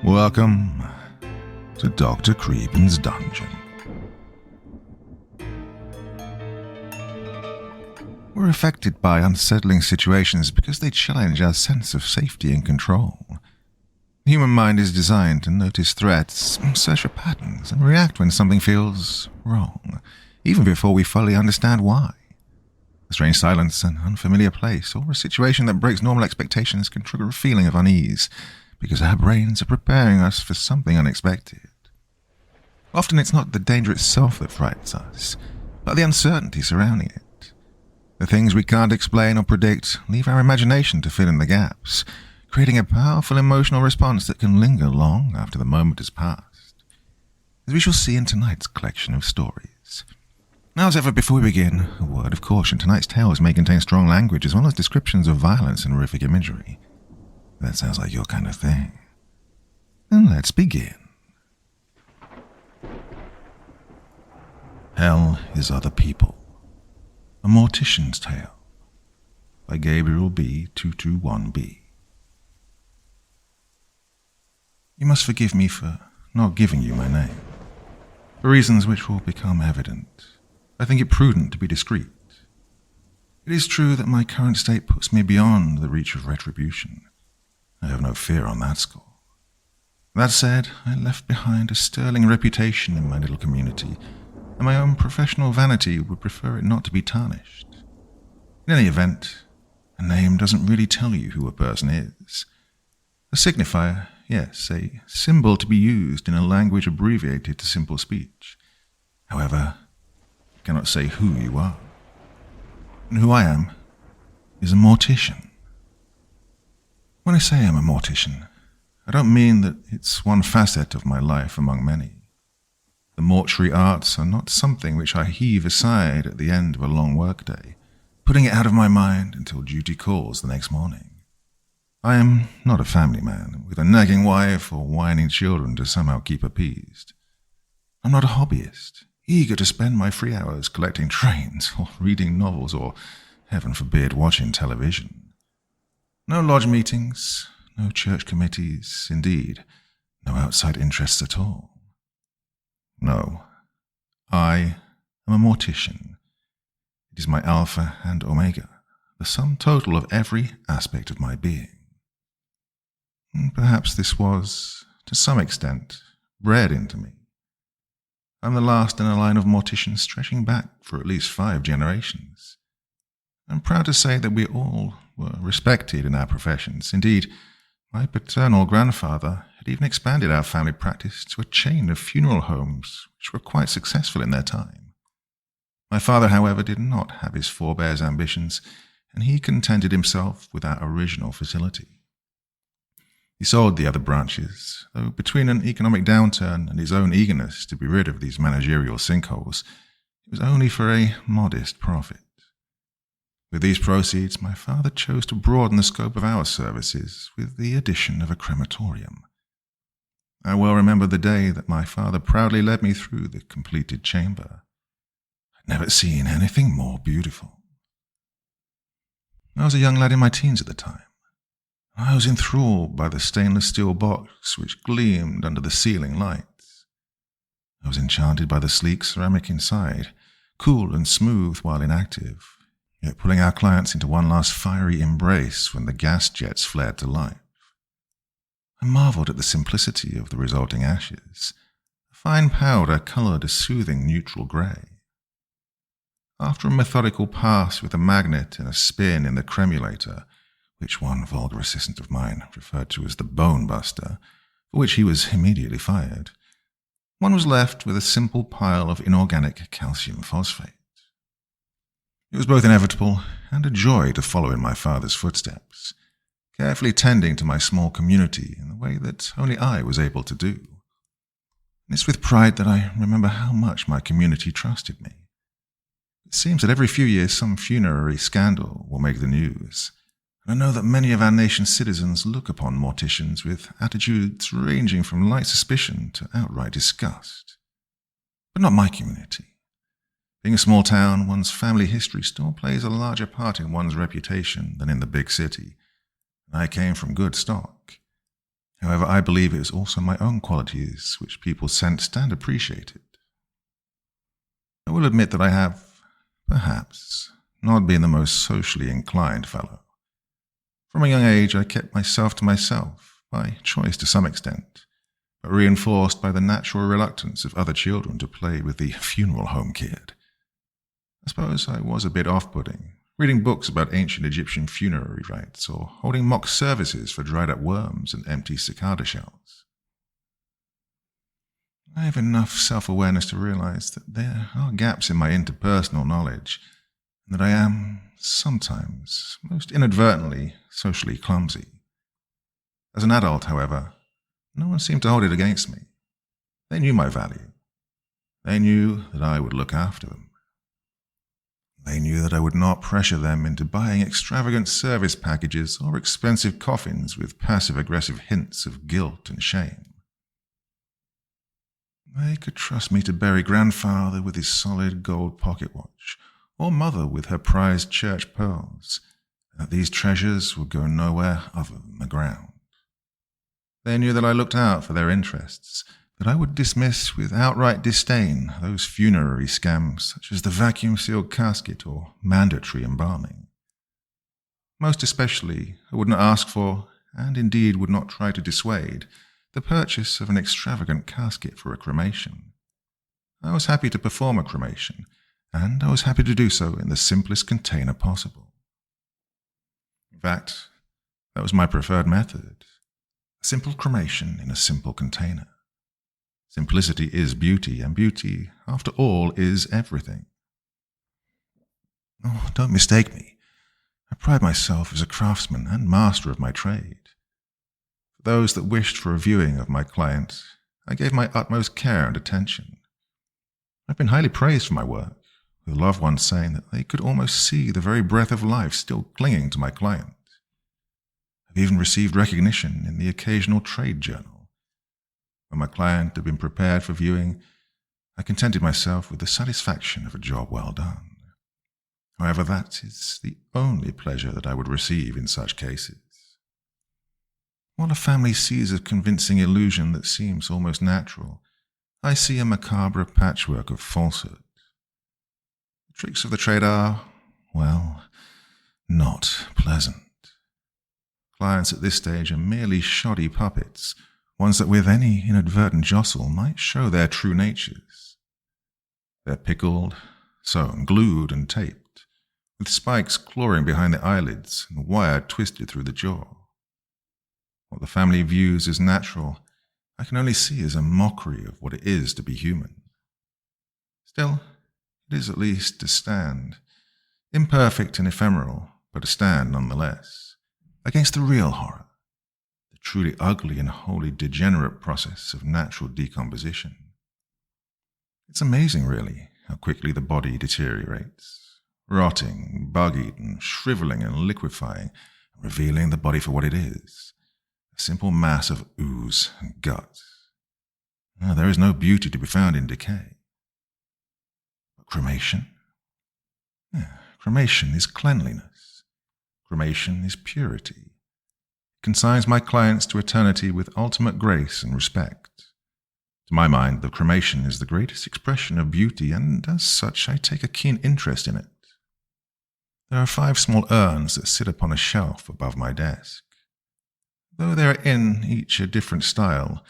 Welcome to Dr. Creepen's Dungeon. We're affected by unsettling situations because they challenge our sense of safety and control. The human mind is designed to notice threats, search for patterns, and react when something feels wrong, even before we fully understand why. A strange silence, an unfamiliar place, or a situation that breaks normal expectations can trigger a feeling of unease, because our brains are preparing us for something unexpected. Often it's not the danger itself that frightens us, but the uncertainty surrounding it. The things we can't explain or predict leave our imagination to fill in the gaps, creating a powerful emotional response that can linger long after the moment has passed. As we shall see in tonight's collection of stories. Now, as ever, before we begin, a word of caution. Tonight's tales may contain strong language as well as descriptions of violence and horrific imagery. That sounds like your kind of thing. Then let's begin. Hell is Other People. A Mortician's Tale by Gabriel B221B. You must forgive me for not giving you my name, for reasons which will become evident. I think it prudent to be discreet. It is true that my current state puts me beyond the reach of retribution. I have no fear on that score. That said, I left behind a sterling reputation in my little community, and my own professional vanity would prefer it not to be tarnished. In any event, a name doesn't really tell you who a person is. A signifier, yes, a symbol to be used in a language abbreviated to simple speech. However, it cannot say who you are. And who I am is a mortician. When I say I'm a mortician, I don't mean that it's one facet of my life among many. The mortuary arts are not something which I heave aside at the end of a long workday, putting it out of my mind until duty calls the next morning. I am not a family man, with a nagging wife or whining children to somehow keep appeased. I'm not a hobbyist, eager to spend my free hours collecting trains or reading novels or, heaven forbid, watching television. No lodge meetings, no church committees, indeed, no outside interests at all. No, I am a mortician. It is my alpha and omega, the sum total of every aspect of my being. Perhaps this was, to some extent, bred into me. I'm the last in a line of morticians stretching back for at least 5 generations. I'm proud to say that we all were respected in our professions. Indeed, my paternal grandfather had even expanded our family practice to a chain of funeral homes which were quite successful in their time. My father, however, did not have his forebears' ambitions, and he contented himself with our original facility. He sold the other branches, though between an economic downturn and his own eagerness to be rid of these managerial sinkholes, it was only for a modest profit. With these proceeds, my father chose to broaden the scope of our services with the addition of a crematorium. I well remember the day that my father proudly led me through the completed chamber. I'd never seen anything more beautiful. I was a young lad in my teens at the time. I was enthralled by the stainless steel box which gleamed under the ceiling lights. I was enchanted by the sleek ceramic inside, cool and smooth while inactive, yet pulling our clients into one last fiery embrace when the gas jets flared to life. I marveled at the simplicity of the resulting ashes, a fine powder colored a soothing neutral grey. After a methodical pass with a magnet and a spin in the cremulator, which one vulgar assistant of mine referred to as the bone buster, for which he was immediately fired, one was left with a simple pile of inorganic calcium phosphate. It was both inevitable and a joy to follow in my father's footsteps, carefully tending to my small community in the way that only I was able to do. And it's with pride that I remember how much my community trusted me. It seems that every few years some funerary scandal will make the news, and I know that many of our nation's citizens look upon morticians with attitudes ranging from light suspicion to outright disgust. But not my community. Being a small town, one's family history still plays a larger part in one's reputation than in the big city. I came from good stock. However, I believe it is also my own qualities which people sensed and appreciated. I will admit that I have, perhaps, not been the most socially inclined fellow. From a young age I kept myself to myself, by choice to some extent, but reinforced by the natural reluctance of other children to play with the funeral home kid. I suppose I was a bit off-putting, reading books about ancient Egyptian funerary rites or holding mock services for dried-up worms and empty cicada shells. I have enough self-awareness to realize that there are gaps in my interpersonal knowledge, and that I am, sometimes, most inadvertently, socially clumsy. As an adult, however, no one seemed to hold it against me. They knew my value. They knew that I would look after them. They knew that I would not pressure them into buying extravagant service packages or expensive coffins with passive-aggressive hints of guilt and shame. They could trust me to bury grandfather with his solid gold pocket watch, or mother with her prized church pearls, and that these treasures would go nowhere other than the ground. They knew that I looked out for their interests, that I would dismiss with outright disdain those funerary scams such as the vacuum-sealed casket or mandatory embalming. Most especially, I would not ask for, and indeed would not try to dissuade, the purchase of an extravagant casket for a cremation. I was happy to perform a cremation, and I was happy to do so in the simplest container possible. In fact, that was my preferred method. A simple cremation in a simple container. Simplicity is beauty, and beauty, after all, is everything. Oh, don't mistake me. I pride myself as a craftsman and master of my trade. For those that wished for a viewing of my client, I gave my utmost care and attention. I've been highly praised for my work, with loved ones saying that they could almost see the very breath of life still clinging to my client. I've even received recognition in the occasional trade journal. When my client had been prepared for viewing, I contented myself with the satisfaction of a job well done. However, that is the only pleasure that I would receive in such cases. While a family sees a convincing illusion that seems almost natural, I see a macabre patchwork of falsehood. The tricks of the trade are, well, not pleasant. Clients at this stage are merely shoddy puppets, ones that with any inadvertent jostle might show their true natures. They're pickled, sewn, glued, and taped, with spikes clawing behind the eyelids and wire twisted through the jaw. What the family views as natural, I can only see as a mockery of what it is to be human. Still, it is at least a stand, imperfect and ephemeral, but a stand nonetheless, against the real horror. Truly ugly and wholly degenerate process of natural decomposition. It's amazing, really, how quickly the body deteriorates, rotting, bug-eaten, shriveling and liquefying, and revealing the body for what it is, a simple mass of ooze and guts. No, there is no beauty to be found in decay. But cremation? Cremation is cleanliness. Cremation is purity. Consigns my clients to eternity with ultimate grace and respect. To my mind, the cremation is the greatest expression of beauty, and as such I take a keen interest in it. There are 5 small urns that sit upon a shelf above my desk. Though they are in each a different style,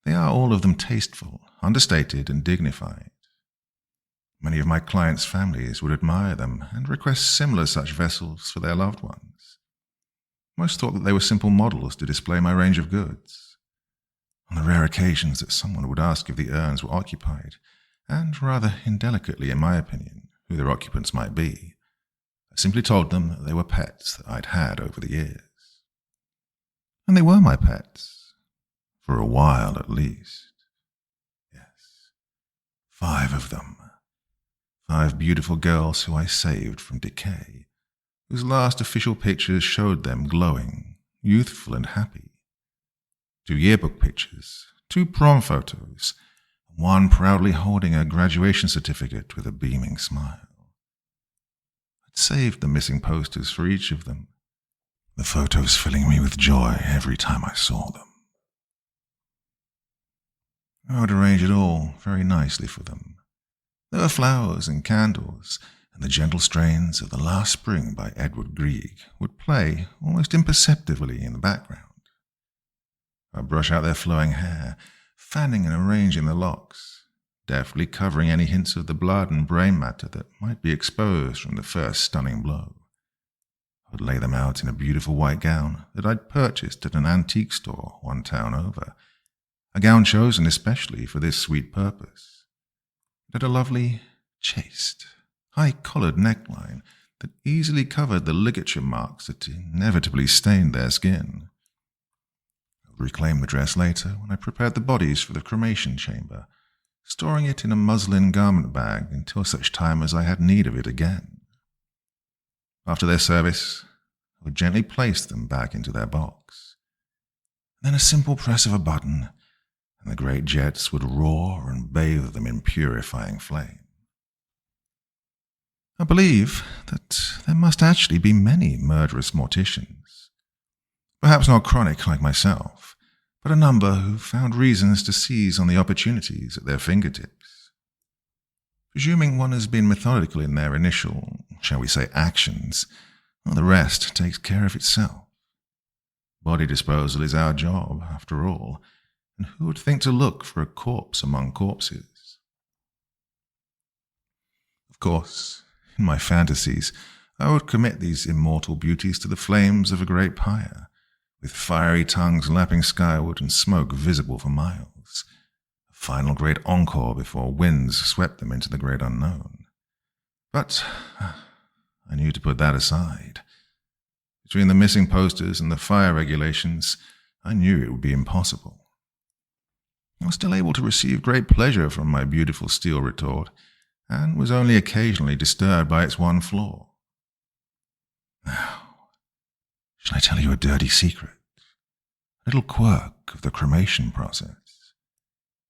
they are all of them tasteful, understated, and dignified. Many of my clients' families would admire them and request similar such vessels for their loved ones. Most thought that they were simple models to display my range of goods. On the rare occasions that someone would ask if the urns were occupied, and rather indelicately in my opinion, who their occupants might be, I simply told them that they were pets that I'd had over the years. And they were my pets, for a while at least. Yes, 5 of them. 5 beautiful girls who I saved from decay, whose last official pictures showed them glowing, youthful and happy. 2 yearbook pictures, 2 prom photos, and 1 proudly holding a graduation certificate with a beaming smile. I'd saved the missing posters for each of them, the photos filling me with joy every time I saw them. I would arrange it all very nicely for them. There were flowers and candles, and the gentle strains of The Last Spring by Edward Grieg would play almost imperceptibly in the background. I'd brush out their flowing hair, fanning and arranging the locks, deftly covering any hints of the blood and brain matter that might be exposed from the first stunning blow. I would lay them out in a beautiful white gown that I'd purchased at an antique store one town over, a gown chosen especially for this sweet purpose. It had a lovely, chaste, high-collared neckline that easily covered the ligature marks that inevitably stained their skin. I would reclaim the dress later when I prepared the bodies for the cremation chamber, storing it in a muslin garment bag until such time as I had need of it again. After their service, I would gently place them back into their box. Then a simple press of a button, and the great jets would roar and bathe them in purifying flame. I believe that there must actually be many murderous morticians, perhaps not chronic like myself, but a number who found reasons to seize on the opportunities at their fingertips. Presuming one has been methodical in their initial, shall we say, actions, well, the rest takes care of itself. Body disposal is our job, after all, and who would think to look for a corpse among corpses? Of course, in my fantasies, I would commit these immortal beauties to the flames of a great pyre, with fiery tongues lapping skyward and smoke visible for miles. A final great encore before winds swept them into the great unknown. But I knew to put that aside. Between the missing posters and the fire regulations, I knew it would be impossible. I was still able to receive great pleasure from my beautiful steel retort, and was only occasionally disturbed by its one flaw. Now, shall I tell you a dirty secret? A little quirk of the cremation process.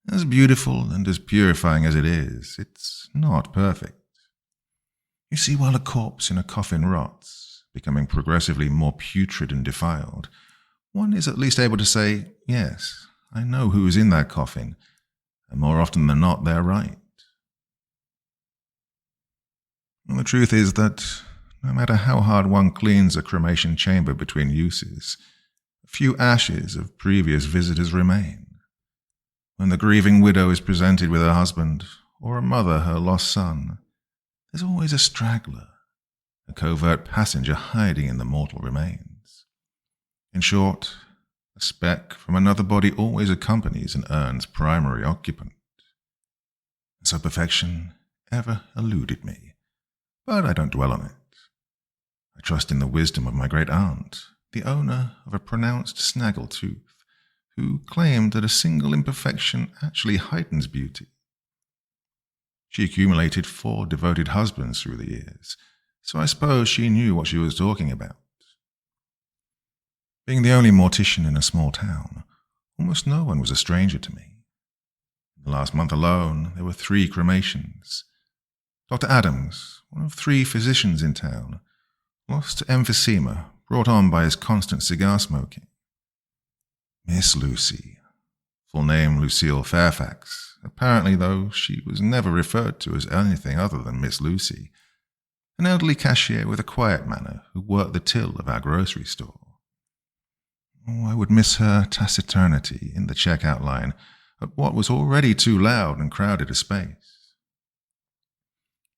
As beautiful and as purifying as it is, it's not perfect. You see, while a corpse in a coffin rots, becoming progressively more putrid and defiled, one is at least able to say, yes, I know who is in that coffin, and more often than not, they're right. And the truth is that no matter how hard one cleans a cremation chamber between uses, a few ashes of previous visitors remain. When the grieving widow is presented with her husband, or a mother her lost son, there's always a straggler, a covert passenger hiding in the mortal remains. In short, a speck from another body always accompanies an urn's primary occupant. And so perfection ever eluded me, but I don't dwell on it. I trust in the wisdom of my great aunt, the owner of a pronounced snaggle-tooth, who claimed that a single imperfection actually heightens beauty. She accumulated 4 devoted husbands through the years, so I suppose she knew what she was talking about. Being the only mortician in a small town, almost no one was a stranger to me. In the last month alone, there were 3 cremations. Dr. Adams, one of 3 physicians in town, lost to emphysema brought on by his constant cigar smoking. Miss Lucy, full name Lucille Fairfax, apparently though she was never referred to as anything other than Miss Lucy, an elderly cashier with a quiet manner who worked the till of our grocery store. Oh, I would miss her taciturnity in the checkout line at what was already too loud and crowded a space.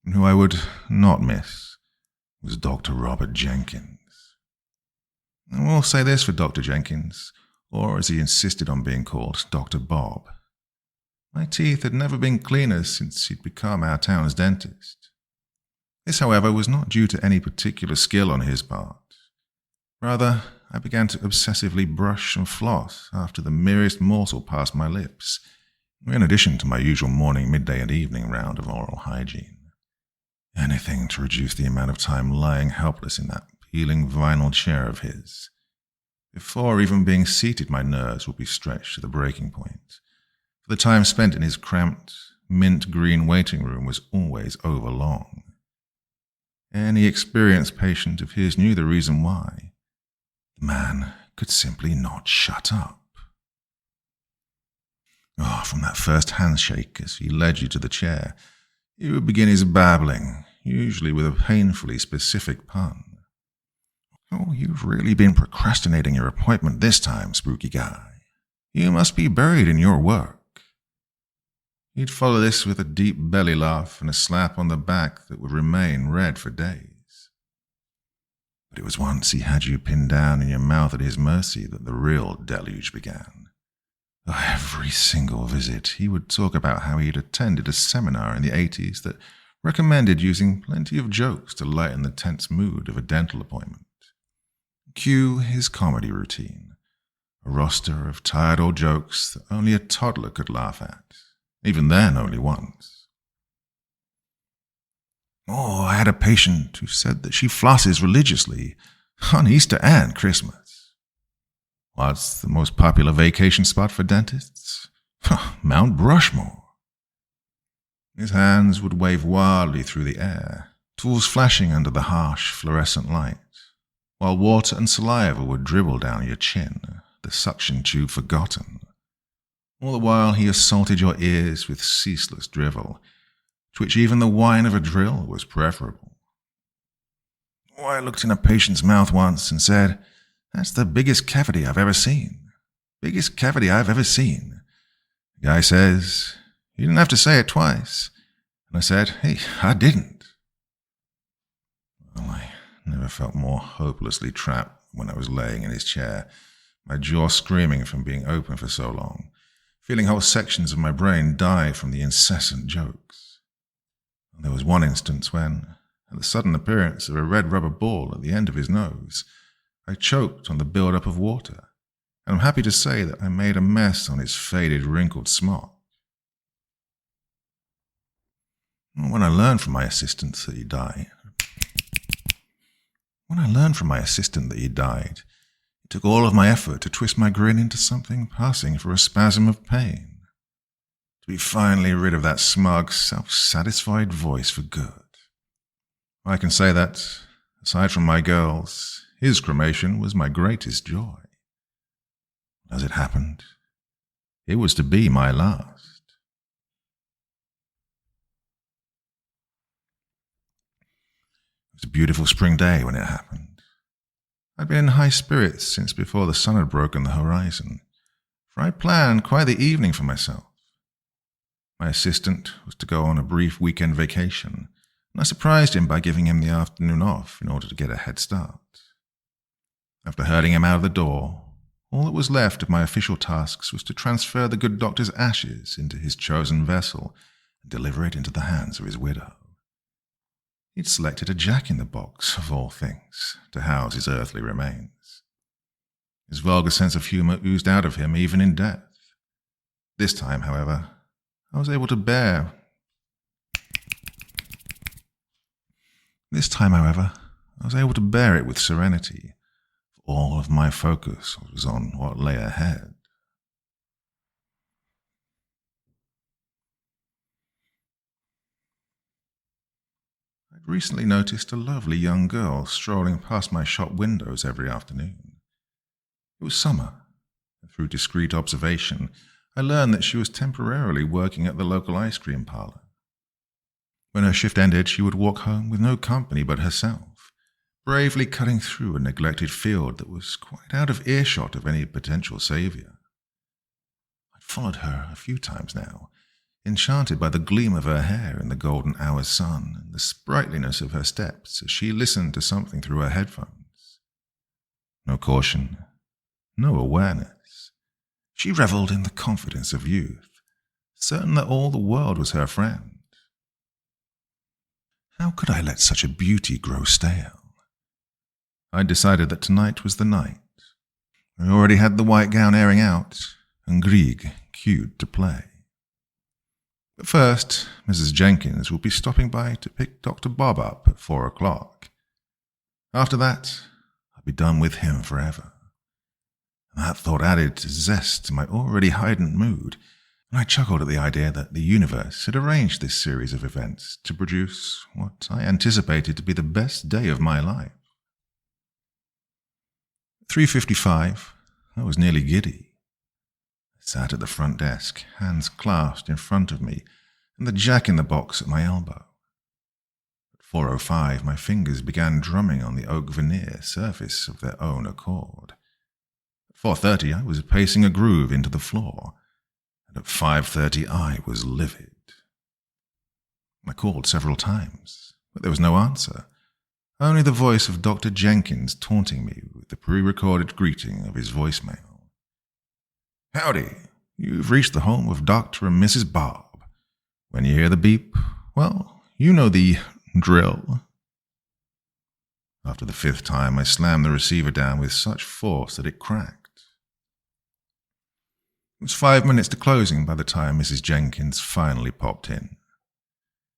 And who I would not miss was Dr. Robert Jenkins. I will say this for Dr. Jenkins, or as he insisted on being called, Dr. Bob. My teeth had never been cleaner since he'd become our town's dentist. This, however, was not due to any particular skill on his part. Rather, I began to obsessively brush and floss after the merest morsel passed my lips, in addition to my usual morning, midday, and evening round of oral hygiene. Anything to reduce the amount of time lying helpless in that peeling vinyl chair of his. Before even being seated, my nerves would be stretched to the breaking point, for the time spent in his cramped, mint-green waiting room was always overlong. Any experienced patient of his knew the reason why. The man could simply not shut up. Oh, from that first handshake as he led you to the chair, he would begin his babbling, usually with a painfully specific pun. Oh, you've really been procrastinating your appointment this time, spooky guy. You must be buried in your work. He'd follow this with a deep belly laugh and a slap on the back that would remain red for days. But it was once he had you pinned down in your mouth at his mercy that the real deluge began. Every single visit, he would talk about how he'd attended a seminar in the 80s that recommended using plenty of jokes to lighten the tense mood of a dental appointment. Cue his comedy routine, a roster of tired old jokes that only a toddler could laugh at, even then only once. Oh, I had a patient who said that she flosses religiously on Easter and Christmas. What's the most popular vacation spot for dentists? Mount Rushmore. His hands would wave wildly through the air, tools flashing under the harsh fluorescent light, while water and saliva would dribble down your chin, the suction tube forgotten. All the while he assaulted your ears with ceaseless drivel, to which even the whine of a drill was preferable. Oh, I looked in a patient's mouth once and said, "That's the biggest cavity I've ever seen. Biggest cavity I've ever seen." The guy says, "You didn't have to say it twice." And I said, "Hey, I didn't." Well, I never felt more hopelessly trapped when I was laying in his chair, my jaw screaming from being open for so long, feeling whole sections of my brain die from the incessant jokes. And there was one instance when, at the sudden appearance of a red rubber ball at the end of his nose, I choked on the build-up of water, and I'm happy to say that I made a mess on his faded, wrinkled smock. When I learned from my assistant that he died, it took all of my effort to twist my grin into something passing for a spasm of pain. To be finally rid of that smug, self-satisfied voice for good. I can say that, aside from my girls, his cremation was my greatest joy. As it happened, it was to be my last. It was a beautiful spring day when it happened. I'd been in high spirits since before the sun had broken the horizon, for I planned quite the evening for myself. My assistant was to go on a brief weekend vacation, and I surprised him by giving him the afternoon off in order to get a head start. After herding him out of the door, all that was left of my official tasks was to transfer the good doctor's ashes into his chosen vessel and deliver it into the hands of his widow. He'd selected a jack-in-the-box, of all things, to house his earthly remains. His vulgar sense of humour oozed out of him even in death. This time, however, I was able to bear it with serenity. All of my focus was on what lay ahead. I'd recently noticed a lovely young girl strolling past my shop windows every afternoon. It was summer, and through discreet observation, I learned that she was temporarily working at the local ice cream parlor. When her shift ended, she would walk home with no company but herself, bravely cutting through a neglected field that was quite out of earshot of any potential savior. I'd followed her a few times now, enchanted by the gleam of her hair in the golden hour's sun and the sprightliness of her steps as she listened to something through her headphones. No caution, no awareness. She revelled in the confidence of youth, certain that all the world was her friend. How could I let such a beauty grow stale? I decided that tonight was the night. I already had the white gown airing out, and Grieg cued to play. But first, Mrs. Jenkins will be stopping by to pick Dr. Bob up at 4 o'clock. After that, I'll be done with him forever. And that thought added zest to my already heightened mood, and I chuckled at the idea that the universe had arranged this series of events to produce what I anticipated to be the best day of my life. 3:55, I was nearly giddy. A sat at the front desk, hands clasped in front of me, and the jack-in-the-box at my elbow. At 4:05, my fingers began drumming on the oak veneer surface of their own accord. At 4:30, I was pacing a groove into the floor, and at 5:30, I was livid. I called several times, but there was no answer, only the voice of Dr. Jenkins taunting me with the pre-recorded greeting of his voicemail. "Howdy, you've reached the home of Dr. and Mrs. Bob. When you hear the beep, well, you know the drill." After the 5th time, I slammed the receiver down with such force that it cracked. It was 5 minutes to closing by the time Mrs. Jenkins finally popped in.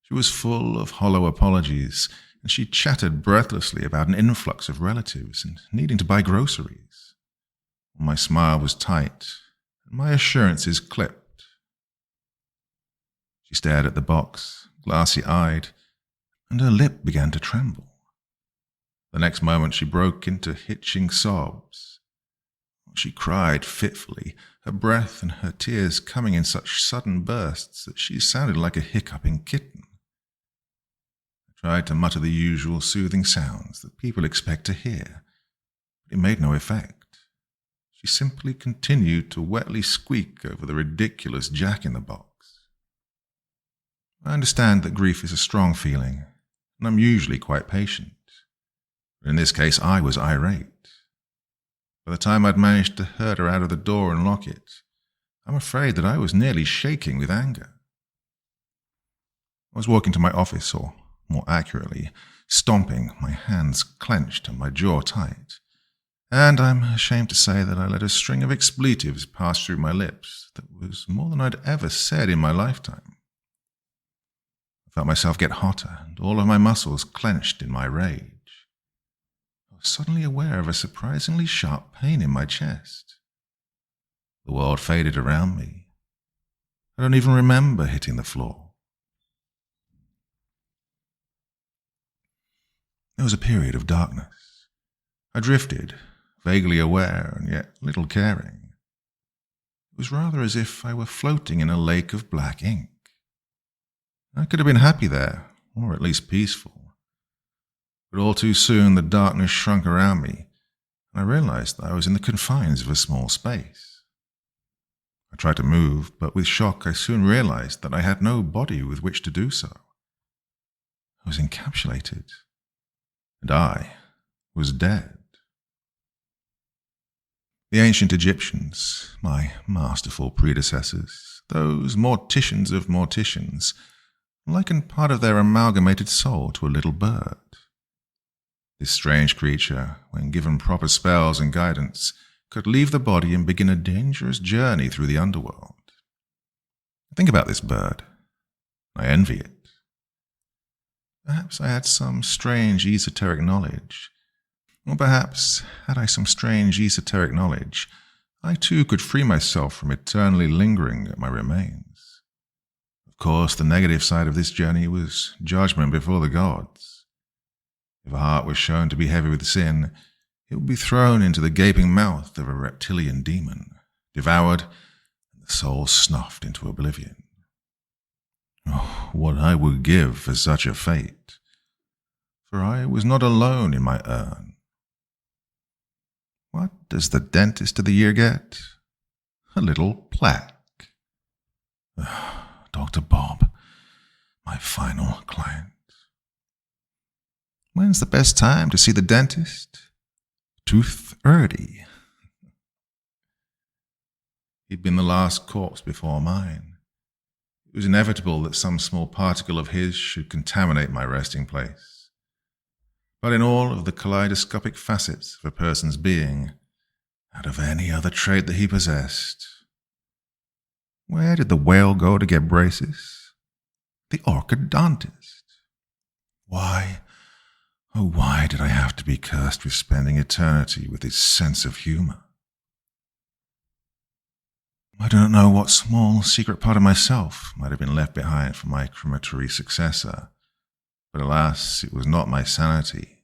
She was full of hollow apologies, and she chattered breathlessly about an influx of relatives and needing to buy groceries. My smile was tight, and my assurances clipped. She stared at the box, glassy-eyed, and her lip began to tremble. The next moment she broke into hitching sobs. She cried fitfully, her breath and her tears coming in such sudden bursts that she sounded like a hiccuping kitten. I tried to mutter the usual soothing sounds that people expect to hear, but it made no effect. She simply continued to wetly squeak over the ridiculous jack-in-the-box. I understand that grief is a strong feeling, and I'm usually quite patient. But in this case, I was irate. By the time I'd managed to herd her out of the door and lock it, I'm afraid that I was nearly shaking with anger. I was walking to my office, or more accurately, stomping, my hands clenched and my jaw tight, and I'm ashamed to say that I let a string of expletives pass through my lips that was more than I'd ever said in my lifetime. I felt myself get hotter, and all of my muscles clenched in my rage. I was suddenly aware of a surprisingly sharp pain in my chest. The world faded around me. I don't even remember hitting the floor. There was a period of darkness. I drifted, vaguely aware and yet little caring. It was rather as if I were floating in a lake of black ink. I could have been happy there, or at least peaceful. But all too soon the darkness shrunk around me, and I realized that I was in the confines of a small space. I tried to move, but with shock I soon realized that I had no body with which to do so. I was encapsulated. And I was dead. The ancient Egyptians, my masterful predecessors, those morticians of morticians, likened part of their amalgamated soul to a little bird. This strange creature, when given proper spells and guidance, could leave the body and begin a dangerous journey through the underworld. Think about this bird. I envy it. Perhaps I had some strange esoteric knowledge. Or perhaps, had I some strange esoteric knowledge, I too could free myself from eternally lingering at my remains. Of course, the negative side of this journey was judgment before the gods. If a heart was shown to be heavy with sin, it would be thrown into the gaping mouth of a reptilian demon, devoured, and the soul snuffed into oblivion. Oh, what I would give for such a fate, for I was not alone in my urn. What does the dentist of the year get? A little plaque. Dr. Bob, my final client. When's the best time to see the dentist? Tooth early. He'd been the last corpse before mine. It was inevitable that some small particle of his should contaminate my resting place. But in all of the kaleidoscopic facets of a person's being, out of any other trait that he possessed, where did the whale go to get braces? The orchodontist. Why, oh why did I have to be cursed with spending eternity with his sense of humor? I don't know what small, secret part of myself might have been left behind for my crematory successor, but alas, it was not my sanity,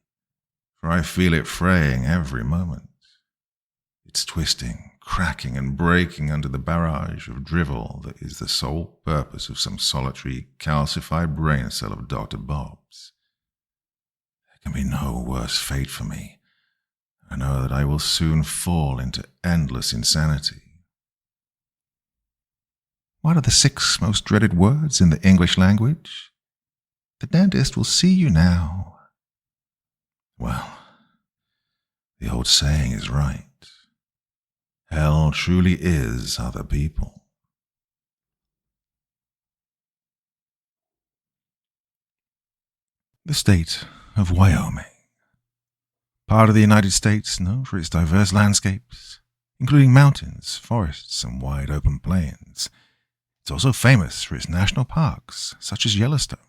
for I feel it fraying every moment. It's twisting, cracking and breaking under the barrage of drivel that is the sole purpose of some solitary, calcified brain cell of Dr. Bob's. There can be no worse fate for me. I know that I will soon fall into endless insanity. What are the 6 most dreaded words in the English language? The dentist will see you now. Well, the old saying is right. Hell truly is other people. The state of Wyoming. Part of the United States known for its diverse landscapes, including mountains, forests, and wide open plains. It's also famous for its national parks, such as Yellowstone.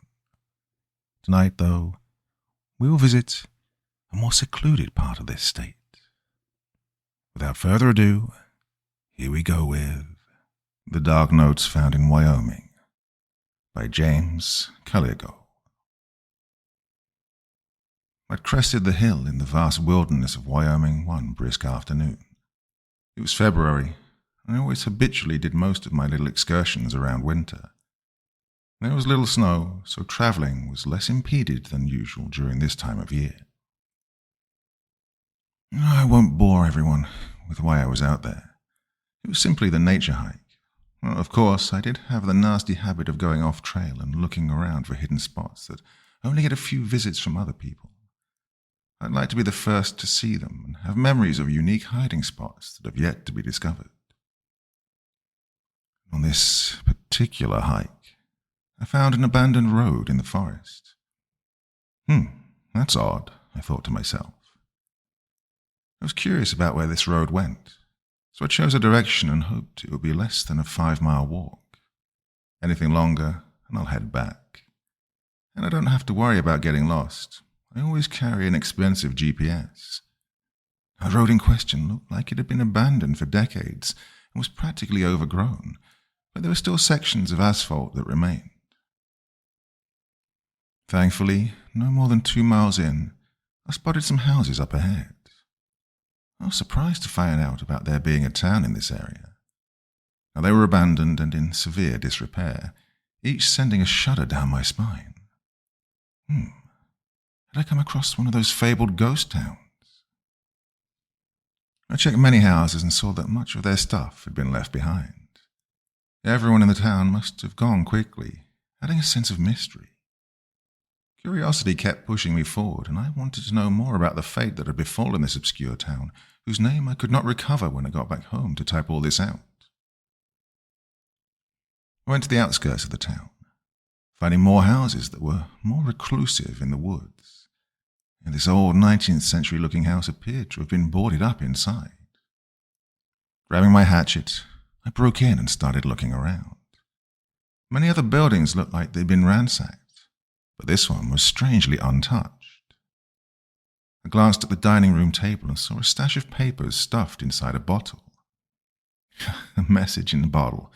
Tonight, though, we will visit a more secluded part of this state. Without further ado, here we go with The Dark Notes Found in Wyoming by James Caliego. I'd crested the hill in the vast wilderness of Wyoming one brisk afternoon. It was February, and I always habitually did most of my little excursions around winter. There was little snow, so travelling was less impeded than usual during this time of year. I won't bore everyone with why I was out there. It was simply the nature hike. Well, of course, I did have the nasty habit of going off trail and looking around for hidden spots that only get a few visits from other people. I'd like to be the first to see them and have memories of unique hiding spots that have yet to be discovered. On this particular hike, I found an abandoned road in the forest. That's odd, I thought to myself. I was curious about where this road went, so I chose a direction and hoped it would be less than a 5-mile walk. Anything longer, and I'll head back. And I don't have to worry about getting lost. I always carry an expensive GPS. The road in question looked like it had been abandoned for decades and was practically overgrown, but there were still sections of asphalt that remained. Thankfully, no more than 2 miles in, I spotted some houses up ahead. I was surprised to find out about there being a town in this area. Now, they were abandoned and in severe disrepair, each sending a shudder down my spine. Had I come across one of those fabled ghost towns? I checked many houses and saw that much of their stuff had been left behind. Everyone in the town must have gone quickly, adding a sense of mystery. Curiosity kept pushing me forward, and I wanted to know more about the fate that had befallen this obscure town, whose name I could not recover when I got back home to type all this out. I went to the outskirts of the town, finding more houses that were more reclusive in the woods, and this old 19th century looking house appeared to have been boarded up inside. Grabbing my hatchet, I broke in and started looking around. Many other buildings looked like they'd been ransacked, but this one was strangely untouched. I glanced at the dining room table and saw a stash of papers stuffed inside a bottle. A message in the bottle.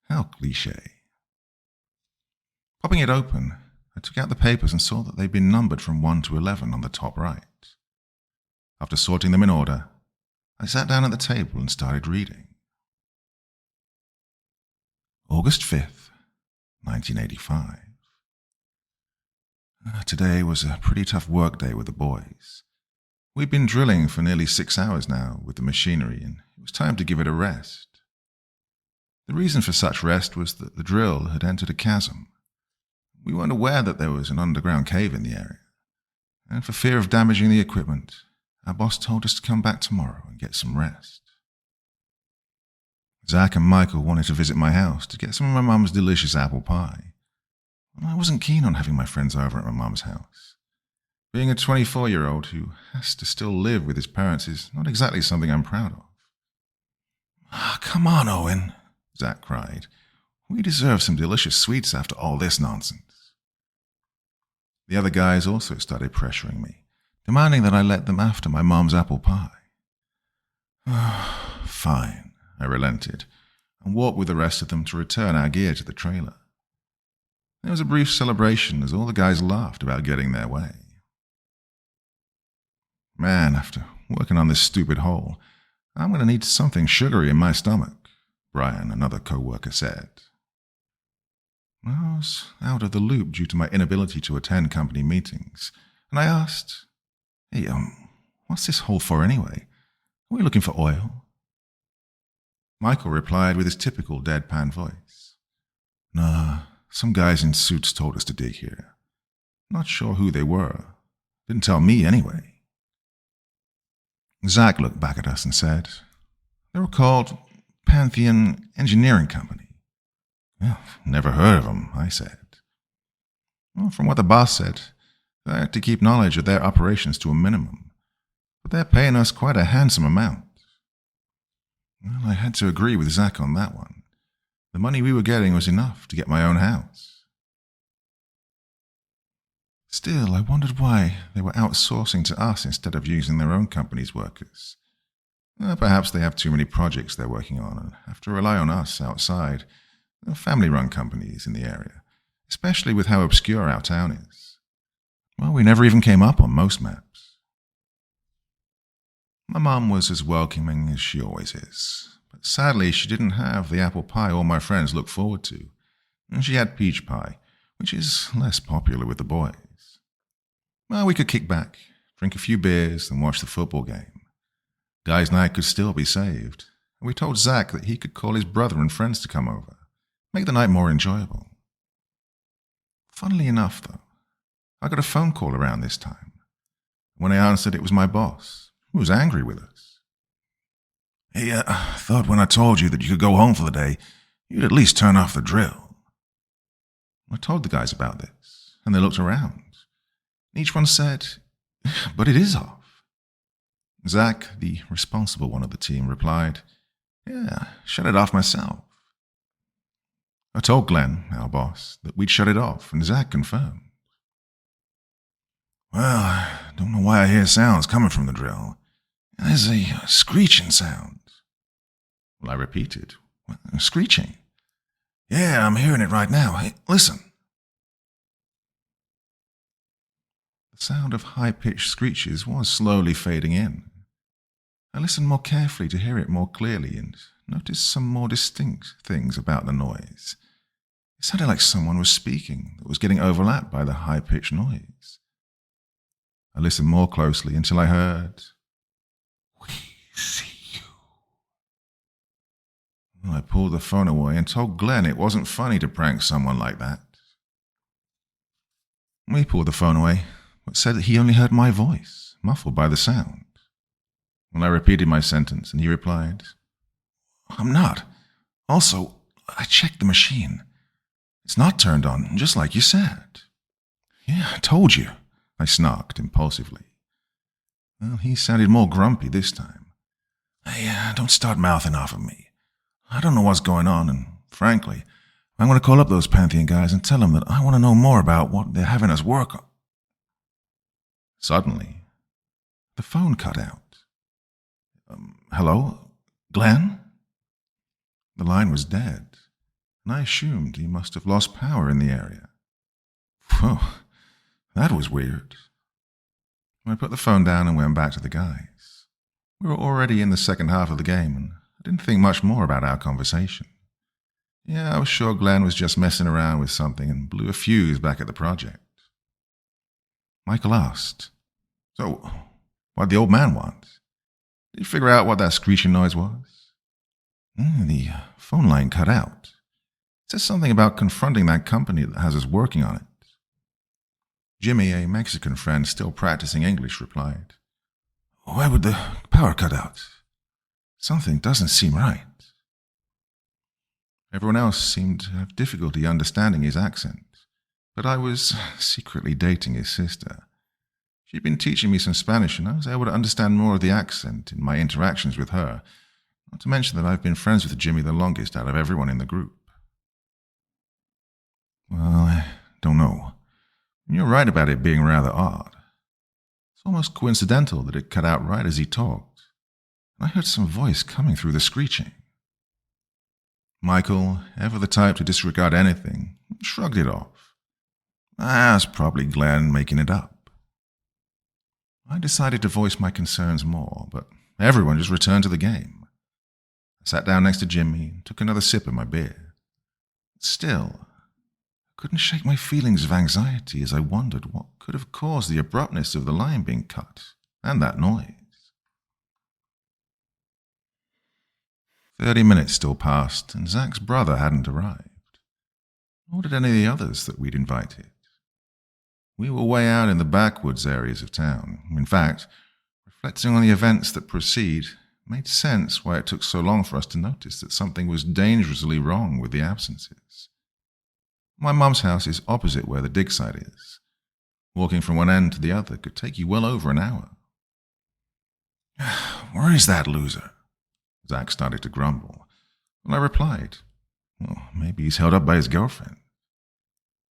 How cliché. Popping it open, I took out the papers and saw that they'd been numbered from 1 to 11 on the top right. After sorting them in order, I sat down at the table and started reading. August 5th, 1985. Today was a pretty tough work day with the boys. We'd been drilling for nearly 6 hours now with the machinery, and it was time to give it a rest. The reason for such rest was that the drill had entered a chasm. We weren't aware that there was an underground cave in the area, and for fear of damaging the equipment, our boss told us to come back tomorrow and get some rest. Zach and Michael wanted to visit my house to get some of my mum's delicious apple pie. I wasn't keen on having my friends over at my mum's house. Being a 24-year-old who has to still live with his parents is not exactly something I'm proud of. Come on, Owen, Zach cried. We deserve some delicious sweets after all this nonsense. The other guys also started pressuring me, demanding that I let them after my mum's apple pie. Fine, I relented, and walked with the rest of them to return our gear to the trailer. There was a brief celebration as all the guys laughed about getting their way. Man, after working on this stupid hole, I'm going to need something sugary in my stomach, Brian, another co-worker, said. I was out of the loop due to my inability to attend company meetings, and I asked, "Hey, what's this hole for anyway? Are we looking for oil?" Michael replied with his typical deadpan voice. "Nah, some guys in suits told us to dig here. Not sure who they were. Didn't tell me anyway." Zach looked back at us and said, "They were called Pantheon Engineering Company." "Well, never heard of them," I said. "Well, from what the boss said, they had to keep knowledge of their operations to a minimum, but they're paying us quite a handsome amount." Well, I had to agree with Zach on that one. The money we were getting was enough to get my own house. Still, I wondered why they were outsourcing to us instead of using their own company's workers. Perhaps they have too many projects they're working on and have to rely on us outside, family-run companies in the area, especially with how obscure our town is. Well, we never even came up on most maps. My mum was as welcoming as she always is, but sadly she didn't have the apple pie all my friends look forward to, and she had peach pie, which is less popular with the boys. Well, we could kick back, drink a few beers, and watch the football game. Guys' night could still be saved, and we told Zach that he could call his brother and friends to come over, make the night more enjoyable. Funnily enough, though, I got a phone call around this time. When I answered, it was my boss, who was angry with us. "Hey, I thought when I told you that you could go home for the day, you'd at least turn off the drill." I told the guys about this, and they looked around. Each one said, "But it is off." Zach, the responsible one of the team, replied, "Yeah, shut it off myself." I told Glenn, our boss, that we'd shut it off, and Zach confirmed. "Well, I don't know why I hear sounds coming from the drill. There's a screeching sound." Well, I repeated, "Screeching?" "Yeah, I'm hearing it right now. Hey, listen." The sound of high-pitched screeches was slowly fading in. I listened more carefully to hear it more clearly and noticed some more distinct things about the noise. It sounded like someone was speaking that was getting overlapped by the high-pitched noise. I listened more closely until I heard, "We see you." Well, I pulled the phone away and told Glenn it wasn't funny to prank someone like that. We pulled the phone away, but said that he only heard my voice, muffled by the sound. When I repeated my sentence, and he replied, "I'm not. Also, I checked the machine. It's not turned on, just like you said." "Yeah, I told you," I snarked impulsively. Well, he sounded more grumpy this time. "Hey, don't start mouthing off of me. I don't know what's going on, and frankly, I'm going to call up those Pantheon guys and tell them that I want to know more about what they're having us work on." Suddenly, the phone cut out. "Hello? Glenn?" The line was dead, and I assumed he must have lost power in the area. Whew, that was weird. I put the phone down and went back to the guys. We were already in the second half of the game, and I didn't think much more about our conversation. Yeah, I was sure Glenn was just messing around with something and blew a fuse back at the project. Michael asked, "So, what'd the old man want? Did you figure out what that screeching noise was?" The phone line cut out. It says something about confronting that company that has us working on it. Jimmy, a Mexican friend still practicing English, replied, "Why would the power cut out? Something doesn't seem right." Everyone else seemed to have difficulty understanding his accent, but I was secretly dating his sister. She'd been teaching me some Spanish, and I was able to understand more of the accent in my interactions with her, not to mention that I've been friends with Jimmy the longest out of everyone in the group. Well, I don't know. You're right about it being rather odd. It's almost coincidental that it cut out right as he talked. I heard some voice coming through the screeching. Michael, ever the type to disregard anything, shrugged it off. That's probably Glenn making it up. I decided to voice my concerns more, but everyone just returned to the game. I sat down next to Jimmy and took another sip of my beer. Still, I couldn't shake my feelings of anxiety as I wondered what could have caused the abruptness of the line being cut, and that noise. 30 minutes still passed, and Zach's brother hadn't arrived, nor did any of the others that we'd invited. We were way out in the backwoods areas of town. In fact, reflecting on the events that precede, made sense why it took so long for us to notice that something was dangerously wrong with the absences. My mum's house is opposite where the dig site is. Walking from one end to the other could take you well over an hour. "Where is that loser?" Zach started to grumble. Well, I replied, "Well, maybe he's held up by his girlfriend.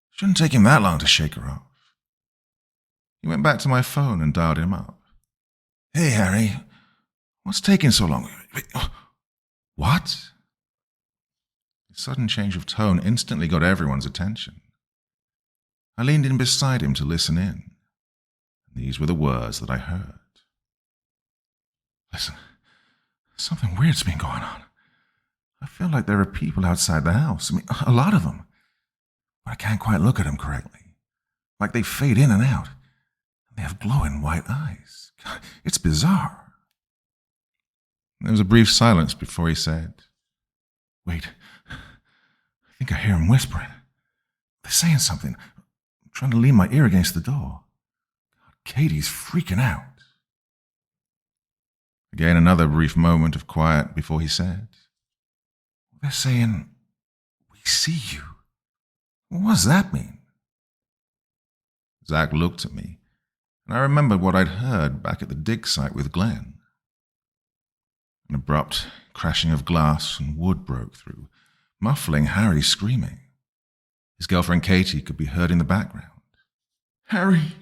Shouldn't take him that long to shake her off." He went back to my phone and dialed him up. "Hey, Harry, what's taking so long?" "What?" The sudden change of tone instantly got everyone's attention. I leaned in beside him to listen in. These were the words that I heard. "Listen, something weird's been going on. I feel like there are people outside the house. I mean, a lot of them. But I can't quite look at them correctly. Like they fade in and out. They have glowing white eyes. God, it's bizarre." There was a brief silence before he said, "Wait, I think I hear him whispering. They're saying something. I'm trying to lean my ear against the door. God, Katie's freaking out." Again, another brief moment of quiet before he said, "They're saying, 'We see you.' What does that mean?" Zach looked at me, and I remembered what I'd heard back at the dig site with Glenn. An abrupt crashing of glass and wood broke through, muffling Harry's screaming. His girlfriend Katie could be heard in the background. "Harry!"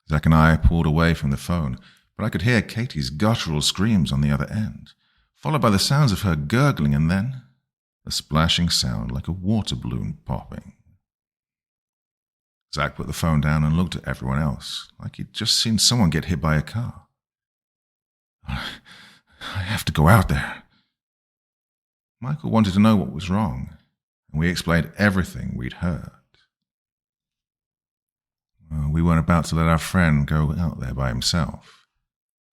Zach and I pulled away from the phone, but I could hear Katie's guttural screams on the other end, followed by the sounds of her gurgling and then a splashing sound like a water balloon popping. Zach put the phone down and looked at everyone else, like he'd just seen someone get hit by a car. "I have to go out there." Michael wanted to know what was wrong, and we explained everything we'd heard. We weren't about to let our friend go out there by himself.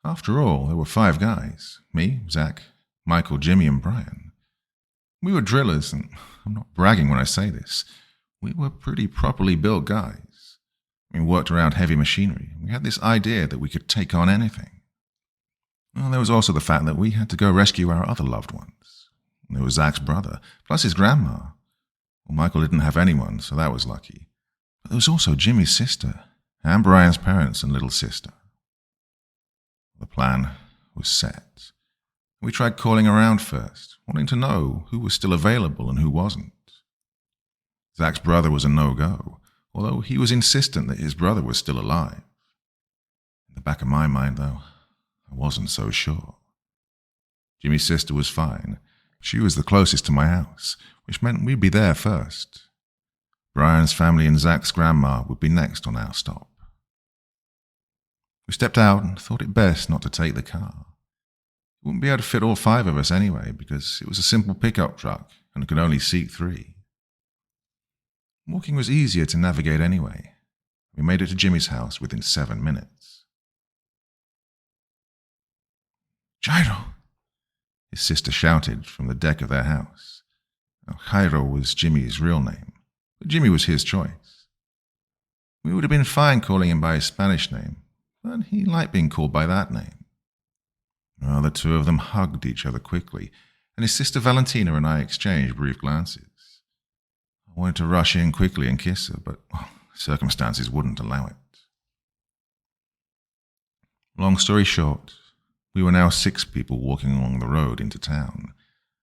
After all, there were 5 guys. Me, Zach, Michael, Jimmy, and Brian. We were drillers, and I'm not bragging when I say this. We were pretty properly built guys. We worked around heavy machinery. We had this idea that we could take on anything. Well, there was also the fact that we had to go rescue our other loved ones. There was Zach's brother, plus his grandma. Well, Michael didn't have anyone, so that was lucky. But there was also Jimmy's sister, and Brian's parents and little sister. The plan was set. We tried calling around first, wanting to know who was still available and who wasn't. Zach's brother was a no-go, although he was insistent that his brother was still alive. In the back of my mind, though, I wasn't so sure. Jimmy's sister was fine. She was the closest to my house, which meant we'd be there first. Brian's family and Zach's grandma would be next on our stop. We stepped out and thought it best not to take the car. We wouldn't be able to fit all 5 of us anyway, because it was a simple pickup truck and could only seat 3. Walking was easier to navigate anyway. We made it to Jimmy's house within 7 minutes. "Jairo!" his sister shouted from the deck of their house. Now, Jairo was Jimmy's real name, but Jimmy was his choice. We would have been fine calling him by his Spanish name, but he liked being called by that name. Well, the 2 of them hugged each other quickly, and his sister Valentina and I exchanged brief glances. I wanted to rush in quickly and kiss her, but circumstances wouldn't allow it. Long story short, we were now 6 people walking along the road into town,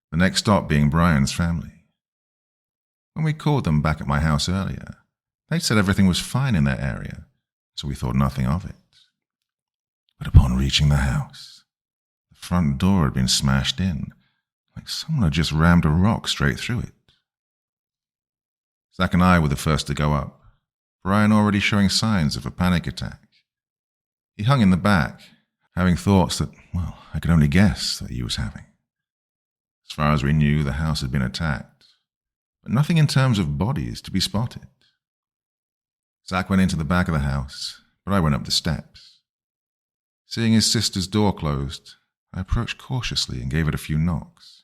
the next stop being Brian's family. When we called them back at my house earlier, they said everything was fine in their area, so we thought nothing of it. But upon reaching the house, the front door had been smashed in, like someone had just rammed a rock straight through it. Zach and I were the first to go up, Brian already showing signs of a panic attack. He hung in the back, having thoughts that, well, I could only guess that he was having. As far as we knew, the house had been attacked, but nothing in terms of bodies to be spotted. Zach went into the back of the house, but I went up the steps. Seeing his sister's door closed, I approached cautiously and gave it a few knocks.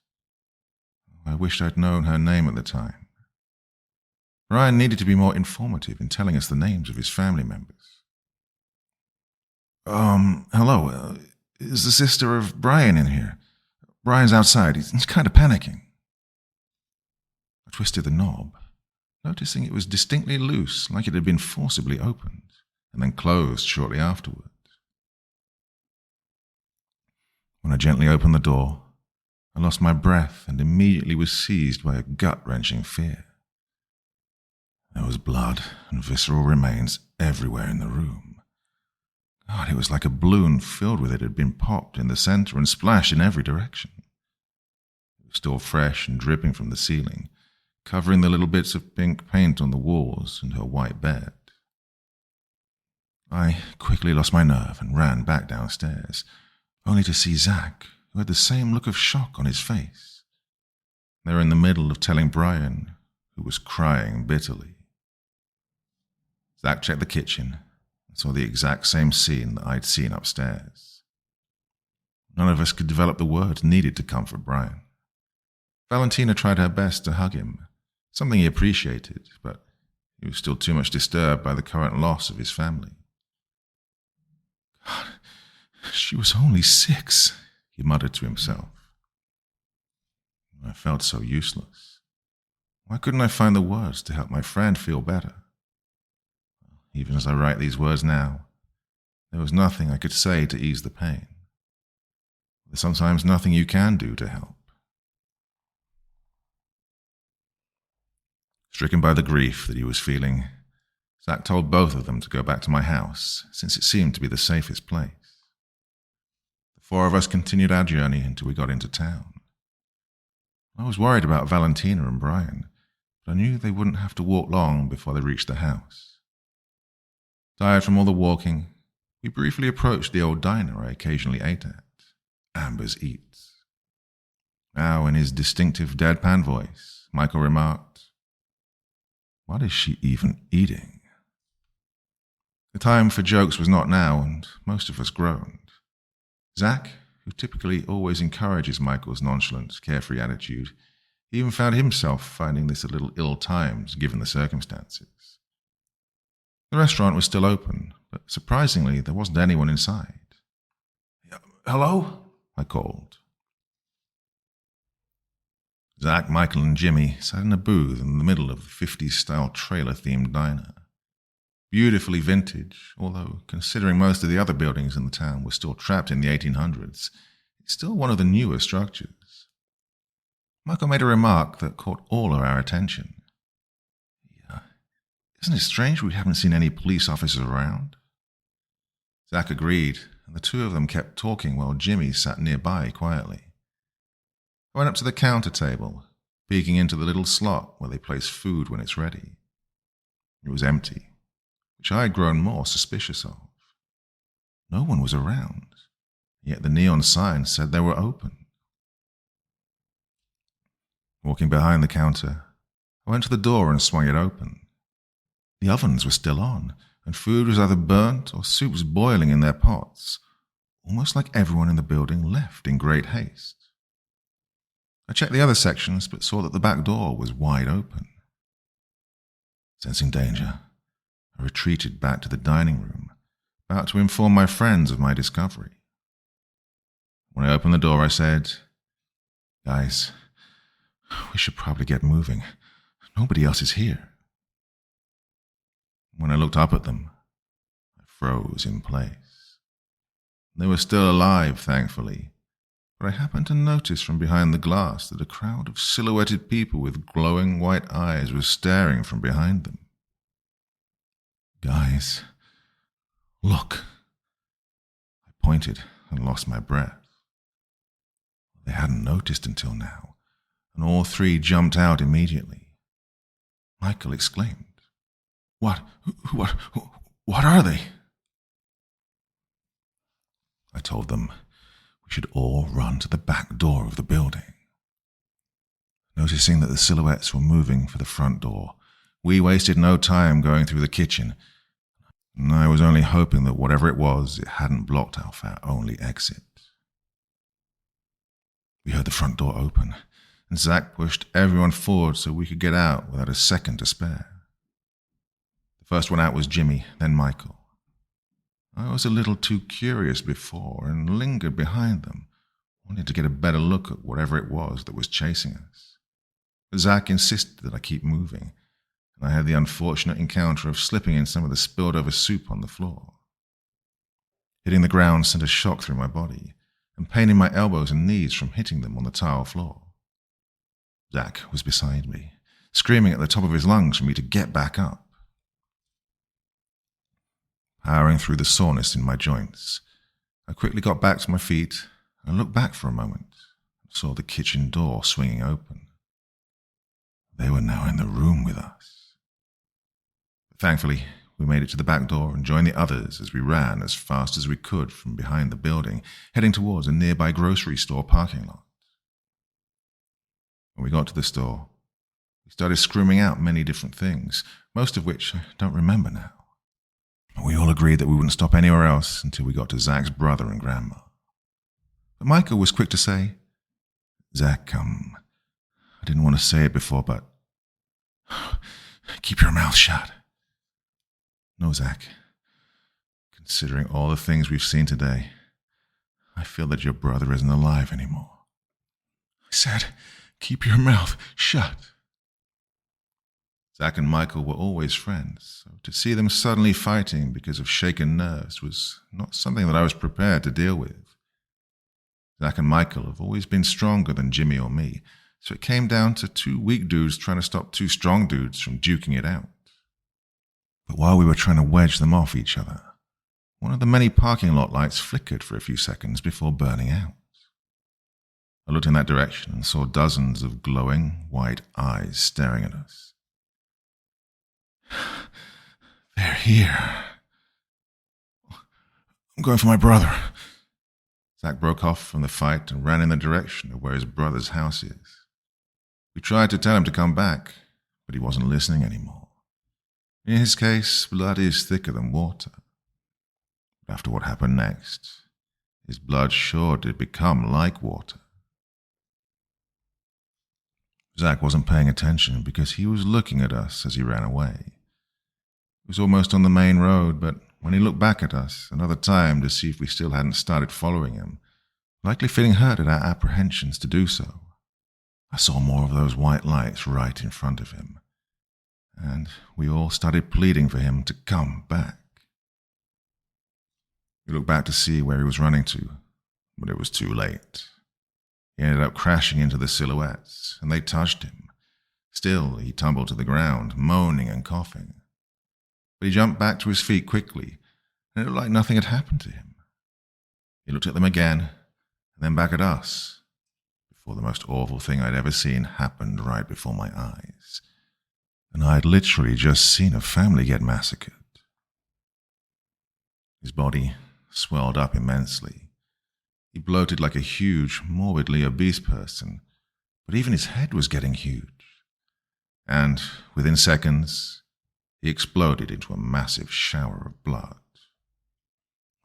I wished I'd known her name at the time. Brian needed to be more informative in telling us the names of his family members. Hello, is the sister of Brian in here? Brian's outside, he's kind of panicking. I twisted the knob, noticing it was distinctly loose, like it had been forcibly opened, and then closed shortly afterward. When I gently opened the door, I lost my breath and immediately was seized by a gut-wrenching fear. There was blood and visceral remains everywhere in the room. God, it was like a balloon filled with it had been popped in the center and splashed in every direction. It was still fresh and dripping from the ceiling, covering the little bits of pink paint on the walls and her white bed. I quickly lost my nerve and ran back downstairs, only to see Zach, who had the same look of shock on his face. They were in the middle of telling Brian, who was crying bitterly. Zach checked the kitchen and saw the exact same scene that I'd seen upstairs. None of us could develop the words needed to comfort Brian. Valentina tried her best to hug him, something he appreciated, but he was still too much disturbed by the current loss of his family. God, she was only 6, he muttered to himself. I felt so useless. Why couldn't I find the words to help my friend feel better? Even as I write these words now, there was nothing I could say to ease the pain. There's sometimes nothing you can do to help. Stricken by the grief that he was feeling, Zach told both of them to go back to my house, since it seemed to be the safest place. The 4 of us continued our journey until we got into town. I was worried about Valentina and Brian, but I knew they wouldn't have to walk long before they reached the house. Tired from all the walking, we briefly approached the old diner I occasionally ate at, Amber's Eats. Now, in his distinctive deadpan voice, Michael remarked, "What is she even eating?" The time for jokes was not now, and most of us groaned. Zach, who typically always encourages Michael's nonchalant, carefree attitude, even found himself finding this a little ill-timed given the circumstances. The restaurant was still open, but surprisingly there wasn't anyone inside. "Hello?" I called. Zach, Michael, and Jimmy sat in a booth in the middle of a 50s-style trailer-themed diner. Beautifully vintage, although considering most of the other buildings in the town were still trapped in the 1800s, it's still one of the newer structures. Michael made a remark that caught all of our attention. "Isn't it strange we haven't seen any police officers around?" Zach agreed, and the 2 of them kept talking while Jimmy sat nearby quietly. I went up to the counter table, peeking into the little slot where they place food when it's ready. It was empty, which I had grown more suspicious of. No one was around, yet the neon sign said they were open. Walking behind the counter, I went to the door and swung it open. The ovens were still on, and food was either burnt or soup was boiling in their pots, almost like everyone in the building left in great haste. I checked the other sections, but saw that the back door was wide open. Sensing danger, I retreated back to the dining room, about to inform my friends of my discovery. When I opened the door, I said, "Guys, we should probably get moving. Nobody else is here." When I looked up at them, I froze in place. They were still alive, thankfully, but I happened to notice from behind the glass that a crowd of silhouetted people with glowing white eyes was staring from behind them. "Guys, look." I pointed and lost my breath. They hadn't noticed until now, and all 3 jumped out immediately. Michael exclaimed, What are they?" I told them we should all run to the back door of the building. Noticing that the silhouettes were moving for the front door, we wasted no time going through the kitchen, and I was only hoping that whatever it was, it hadn't blocked off our only exit. We heard the front door open, and Zach pushed everyone forward so we could get out without a second to spare. The first one out was Jimmy, then Michael. I was a little too curious before and lingered behind them, wanting to get a better look at whatever it was that was chasing us. But Zach insisted that I keep moving, and I had the unfortunate encounter of slipping in some of the spilled over soup on the floor. Hitting the ground sent a shock through my body, and pain in my elbows and knees from hitting them on the tile floor. Zach was beside me, screaming at the top of his lungs for me to get back up. Powering through the soreness in my joints, I quickly got back to my feet and looked back for a moment and saw the kitchen door swinging open. They were now in the room with us. But thankfully, we made it to the back door and joined the others as we ran as fast as we could from behind the building, heading towards a nearby grocery store parking lot. When we got to the store, we started screaming out many different things, most of which I don't remember now. But we all agreed that we wouldn't stop anywhere else until we got to Zach's brother and grandma. But Michael was quick to say, "Zach, I didn't want to say it before, but keep your mouth shut." "No, Zach. Considering all the things we've seen today, I feel that your brother isn't alive anymore." I said, "Keep your mouth shut." Zach and Michael were always friends, so to see them suddenly fighting because of shaken nerves was not something that I was prepared to deal with. Zach and Michael have always been stronger than Jimmy or me, so it came down to two weak dudes trying to stop two strong dudes from duking it out. But while we were trying to wedge them off each other, one of the many parking lot lights flickered for a few seconds before burning out. I looked in that direction and saw dozens of glowing white eyes staring at us. "They're here. I'm going for my brother." Zach broke off from the fight and ran in the direction of where his brother's house is. We tried to tell him to come back, but he wasn't listening anymore. In his case, blood is thicker than water. But after what happened next, his blood sure did become like water. Zach wasn't paying attention because he was looking at us as he ran away. He was almost on the main road, but when he looked back at us another time to see if we still hadn't started following him, likely feeling hurt at our apprehensions to do so, I saw more of those white lights right in front of him, and we all started pleading for him to come back. We looked back to see where he was running to, but it was too late. He ended up crashing into the silhouettes, and they touched him. Still, he tumbled to the ground, moaning and coughing. But he jumped back to his feet quickly, and it looked like nothing had happened to him. He looked at them again, and then back at us, before the most awful thing I'd ever seen happened right before my eyes. And I'd literally just seen a family get massacred. His body swelled up immensely. He bloated like a huge, morbidly obese person, but even his head was getting huge. And within seconds, he exploded into a massive shower of blood.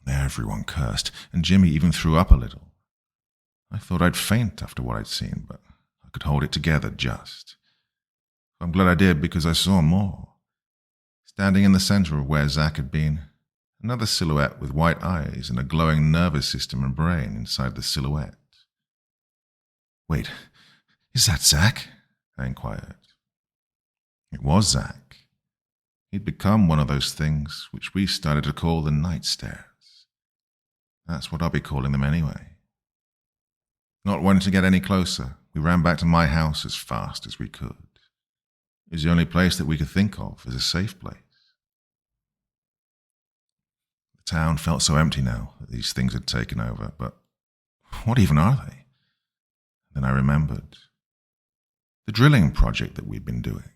Everyone cursed, and Jimmy even threw up a little. I thought I'd faint after what I'd seen, but I could hold it together just. I'm glad I did because I saw more. Standing in the center of where Zach had been, another silhouette with white eyes and a glowing nervous system and brain inside the silhouette. "Wait, is that Zach?" I inquired. It was Zach. He'd become one of those things which we started to call the night stares. That's what I'll be calling them anyway. Not wanting to get any closer, we ran back to my house as fast as we could. It was the only place that we could think of as a safe place. The town felt so empty now that these things had taken over, but what even are they? Then I remembered the drilling project that we'd been doing.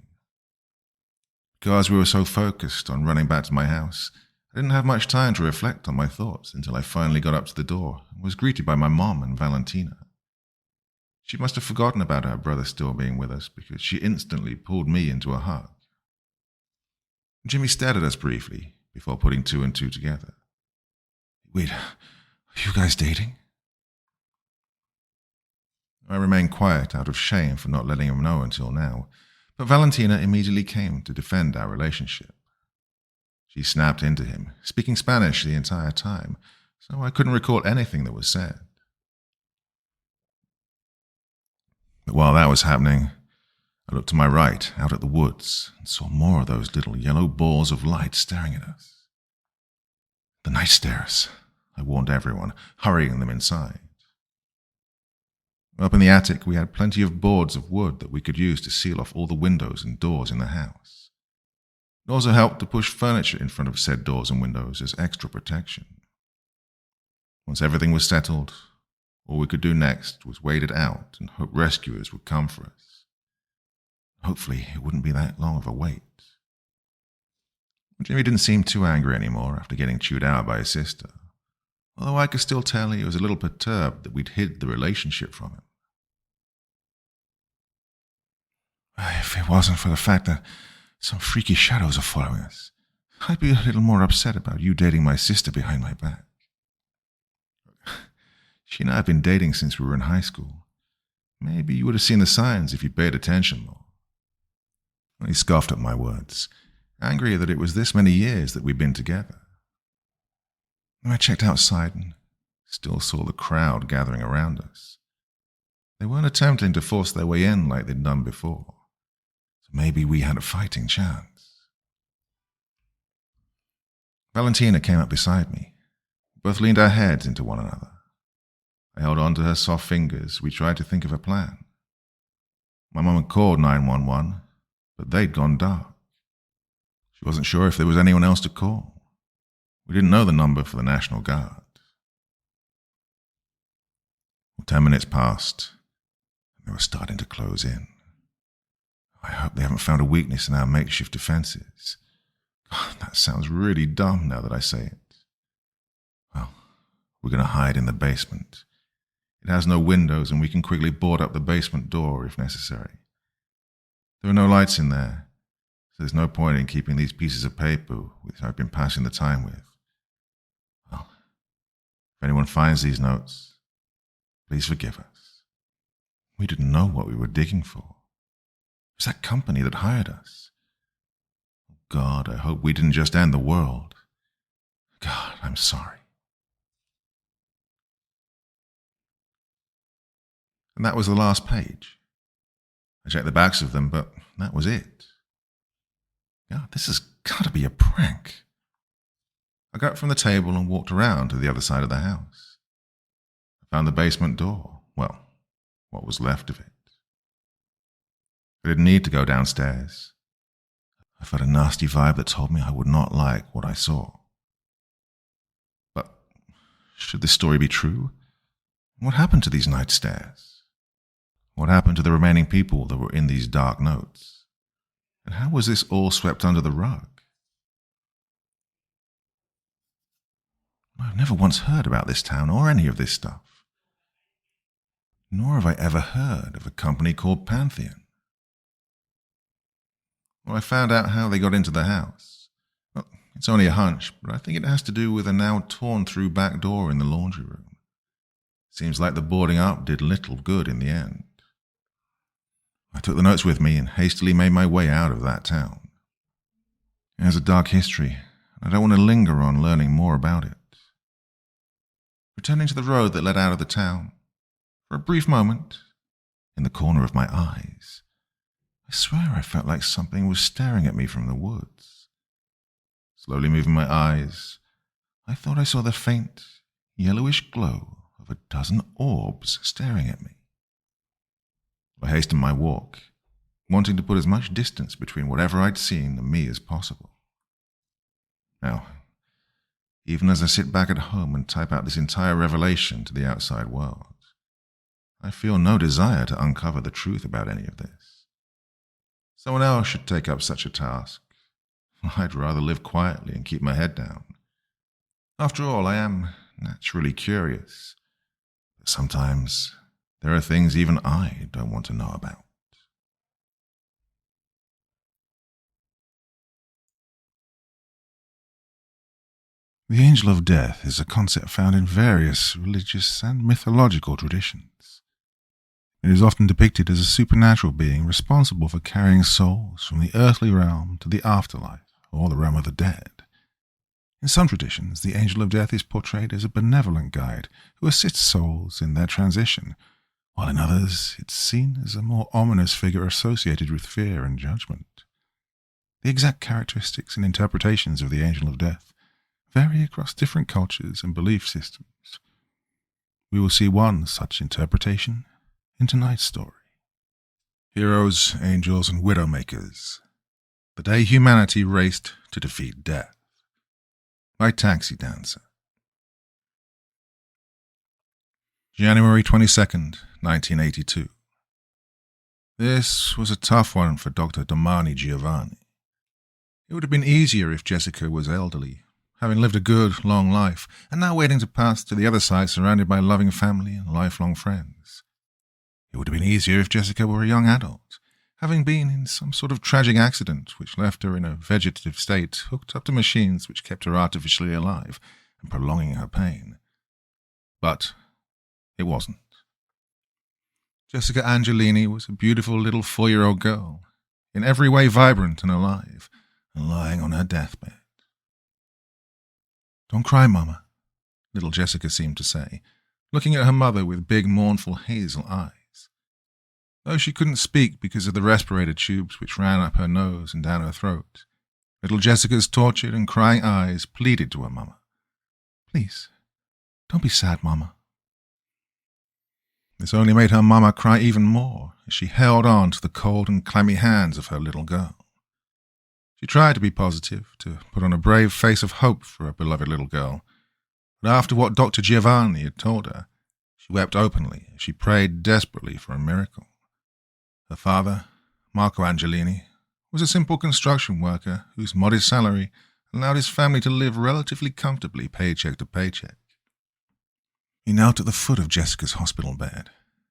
Because we were so focused on running back to my house, I didn't have much time to reflect on my thoughts until I finally got up to the door and was greeted by my mom and Valentina. She must have forgotten about her brother still being with us because she instantly pulled me into a hug. Jimmy stared at us briefly before putting two and two together. "Wait, are you guys dating?" I remained quiet out of shame for not letting him know until now, but Valentina immediately came to defend our relationship. She snapped into him, speaking Spanish the entire time, so I couldn't recall anything that was said. But while that was happening, I looked to my right, out at the woods, and saw more of those little yellow balls of light staring at us. "The night stairs," I warned everyone, hurrying them inside. Up in the attic, we had plenty of boards of wood that we could use to seal off all the windows and doors in the house. It also helped to push furniture in front of said doors and windows as extra protection. Once everything was settled, all we could do next was wait it out and hope rescuers would come for us. Hopefully, it wouldn't be that long of a wait. Jimmy didn't seem too angry anymore after getting chewed out by his sister, although I could still tell he was a little perturbed that we'd hid the relationship from him. "If it wasn't for the fact that some freaky shadows are following us, I'd be a little more upset about you dating my sister behind my back. She and I have been dating since we were in high school. Maybe you would have seen the signs if you paid attention more." He scoffed at my words, angry that it was this many years that we'd been together. I checked outside and still saw the crowd gathering around us. They weren't attempting to force their way in like they'd done before, so maybe we had a fighting chance. Valentina came up beside me. We both leaned our heads into one another. I held on to her soft fingers. We tried to think of a plan. My mum had called 911, but they'd gone dark. She wasn't sure if there was anyone else to call. We didn't know the number for the National Guard. 10 minutes passed, and they were starting to close in. I hope they haven't found a weakness in our makeshift defenses. God, that sounds really dumb now that I say it. Well, we're going to hide in the basement. It has no windows, and we can quickly board up the basement door if necessary. There are no lights in there, so there's no point in keeping these pieces of paper which I've been passing the time with. Well, if anyone finds these notes, please forgive us. We didn't know what we were digging for. It was that company that hired us. God, I hope we didn't just end the world. God, I'm sorry. And that was the last page. I checked the backs of them, but that was it. God, this has got to be a prank. I got up from the table and walked around to the other side of the house. I found the basement door. Well, what was left of it. I didn't need to go downstairs. I felt a nasty vibe that told me I would not like what I saw. But should this story be true? What happened to these night stairs? What happened to the remaining people that were in these dark notes? And how was this all swept under the rug? I've never once heard about this town or any of this stuff. Nor have I ever heard of a company called Pantheon. Well, I found out how they got into the house. Well, it's only a hunch, but I think it has to do with a now torn-through back door in the laundry room. Seems like the boarding up did little good in the end. I took the notes with me and hastily made my way out of that town. It has a dark history, and I don't want to linger on learning more about it. Returning to the road that led out of the town, for a brief moment, in the corner of my eyes, I swear I felt like something was staring at me from the woods. Slowly moving my eyes, I thought I saw the faint, yellowish glow of a dozen orbs staring at me. I hastened my walk, wanting to put as much distance between whatever I'd seen and me as possible. Now, even as I sit back at home and type out this entire revelation to the outside world, I feel no desire to uncover the truth about any of this. Someone else should take up such a task. I'd rather live quietly and keep my head down, After all, I am naturally curious. But sometimes there are things even I don't want to know about. The angel of death is a concept found in various religious and mythological traditions. It is often depicted as a supernatural being responsible for carrying souls from the earthly realm to the afterlife, or the realm of the dead. In some traditions, the angel of death is portrayed as a benevolent guide who assists souls in their transition, while in others it's seen as a more ominous figure associated with fear and judgment. The exact characteristics and interpretations of the angel of death vary across different cultures and belief systems. We will see one such interpretation in tonight's story. Heroes, Angels, and Widowmakers. The Day Humanity Raced to Defeat Death. By Taxi Dancer. January 22nd, 1982. This was a tough one for Dr. Domani Giovanni. It would have been easier if Jessica was elderly, having lived a good, long life, and now waiting to pass to the other side surrounded by loving family and lifelong friends. It would have been easier if Jessica were a young adult, having been in some sort of tragic accident which left her in a vegetative state, hooked up to machines which kept her artificially alive and prolonging her pain. But it wasn't. Jessica Angelini was a beautiful little 4-year-old girl, in every way vibrant and alive, and lying on her deathbed. "Don't cry, Mama," little Jessica seemed to say, looking at her mother with big, mournful hazel eyes. Though she couldn't speak because of the respirator tubes which ran up her nose and down her throat, little Jessica's tortured and crying eyes pleaded to her mama. "Please, don't be sad, Mama." This only made her mama cry even more as she held on to the cold and clammy hands of her little girl. She tried to be positive, to put on a brave face of hope for her beloved little girl, but after what Dr. Giovanni had told her, she wept openly as she prayed desperately for a miracle. Her father, Marco Angelini, was a simple construction worker whose modest salary allowed his family to live relatively comfortably paycheck to paycheck. He knelt at the foot of Jessica's hospital bed,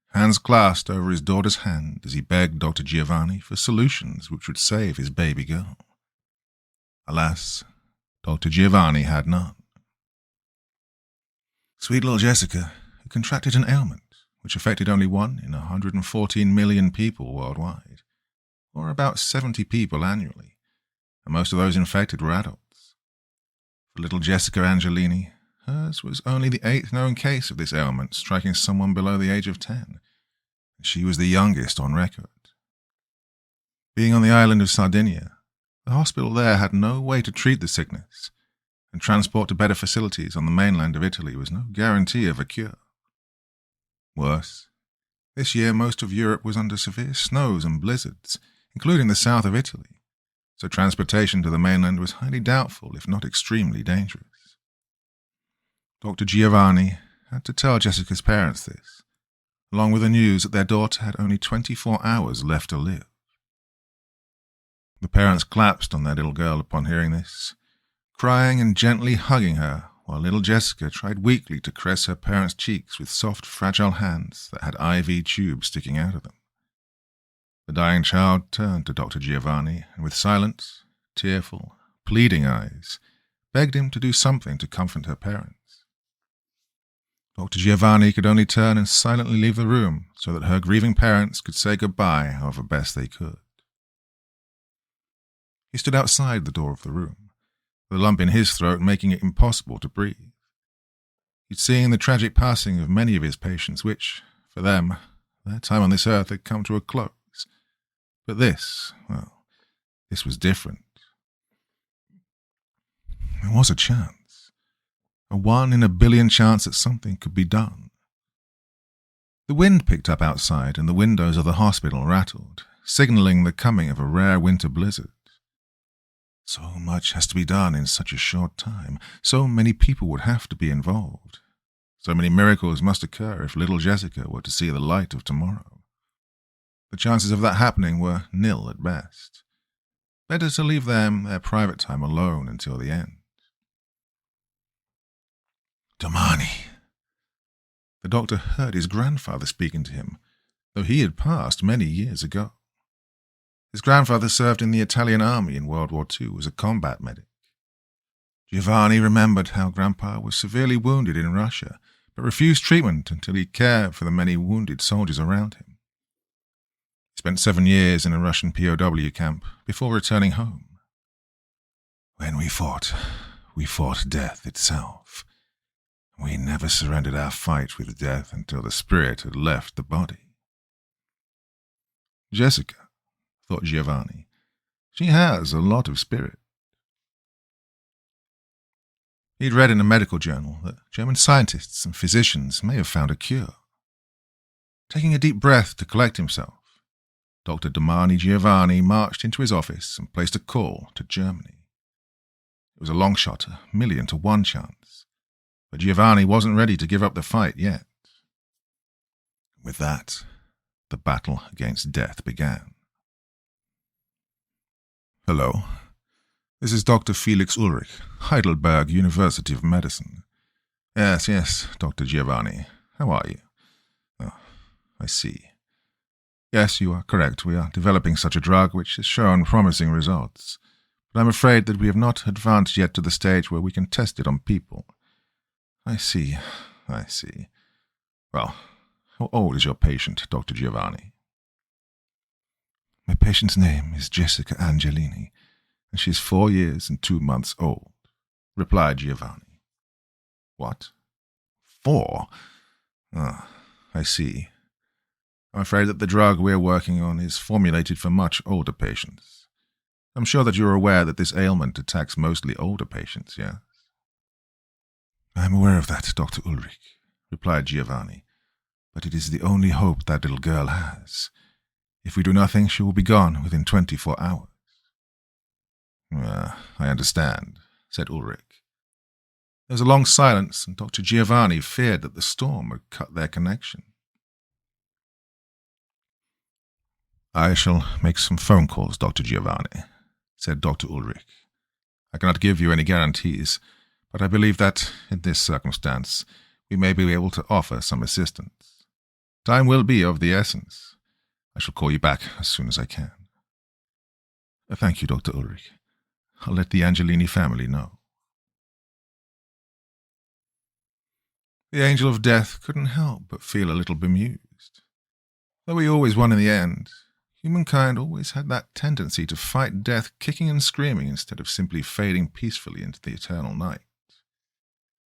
hands clasped over his daughter's hand as he begged Dr. Giovanni for solutions which would save his baby girl. Alas, Dr. Giovanni had none. Sweet little Jessica had contracted an ailment which affected only 1 in 114 million people worldwide, or about 70 people annually, and most of those infected were adults. For little Jessica Angelini, hers was only the 8th known case of this ailment striking someone below the age of 10, and she was the youngest on record. Being on the island of Sardinia, the hospital there had no way to treat the sickness, and transport to better facilities on the mainland of Italy was no guarantee of a cure. Worse, this year most of Europe was under severe snows and blizzards, including the south of Italy, so transportation to the mainland was highly doubtful, if not extremely dangerous. Dr. Giovanni had to tell Jessica's parents this, along with the news that their daughter had only 24 hours left to live. The parents collapsed on their little girl upon hearing this, crying and gently hugging her, while little Jessica tried weakly to caress her parents' cheeks with soft, fragile hands that had IV tubes sticking out of them. The dying child turned to Dr. Giovanni, and with silent, tearful, pleading eyes, begged him to do something to comfort her parents. Dr. Giovanni could only turn and silently leave the room so that her grieving parents could say goodbye however best they could. He stood outside the door of the room, the lump in his throat making it impossible to breathe. He'd seen the tragic passing of many of his patients which, for them, their time on this earth had come to a close. But this, well, this was different. There was a chance, a 1 in a billion chance that something could be done. The wind picked up outside and the windows of the hospital rattled, signaling the coming of a rare winter blizzard. So much has to be done in such a short time. So many people would have to be involved. So many miracles must occur if little Jessica were to see the light of tomorrow. The chances of that happening were nil at best. Better to leave them their private time alone until the end. Domani. The doctor heard his grandfather speaking to him, though he had passed many years ago. His grandfather served in the Italian army in World War II as a combat medic. Giovanni remembered how Grandpa was severely wounded in Russia, but refused treatment until he cared for the many wounded soldiers around him. He spent 7 years in a Russian POW camp before returning home. When we fought death itself. We never surrendered our fight with death until the spirit had left the body. Jessica, thought Giovanni, she has a lot of spirit. He'd read in a medical journal that German scientists and physicians may have found a cure. Taking a deep breath to collect himself, Dr. Domani Giovanni marched into his office and placed a call to Germany. It was a long shot, 1,000,000 to 1 chance, but Giovanni wasn't ready to give up the fight yet. With that, the battle against death began. Hello. This is Dr. Felix Ulrich, Heidelberg University of Medicine. Yes, Dr. Giovanni. How are you? Oh, I see. Yes, you are correct. We are developing such a drug which has shown promising results. But I'm afraid that we have not advanced yet to the stage where we can test it on people. I see. Well, how old is your patient, Dr. Giovanni? My patient's name is Jessica Angelini, and she is 4 years and 2 months old, replied Giovanni. What? 4? Ah, I see. I'm afraid that the drug we're working on is formulated for much older patients. I'm sure that you're aware that this ailment attacks mostly older patients, yes? I'm aware of that, Dr. Ulrich, replied Giovanni, but it is the only hope that little girl has. If we do nothing, she will be gone within 24 hours. I understand, said Ulrich. There was a long silence, and Dr. Giovanni feared that the storm would cut their connection. I shall make some phone calls, Dr. Giovanni, said Dr. Ulrich. I cannot give you any guarantees, but I believe that, in this circumstance, we may be able to offer some assistance. Time will be of the essence. I shall call you back as soon as I can. Thank you, Dr. Ulrich. I'll let the Angelini family know. The angel of death couldn't help but feel a little bemused. Though he always won in the end, humankind always had that tendency to fight death kicking and screaming instead of simply fading peacefully into the eternal night.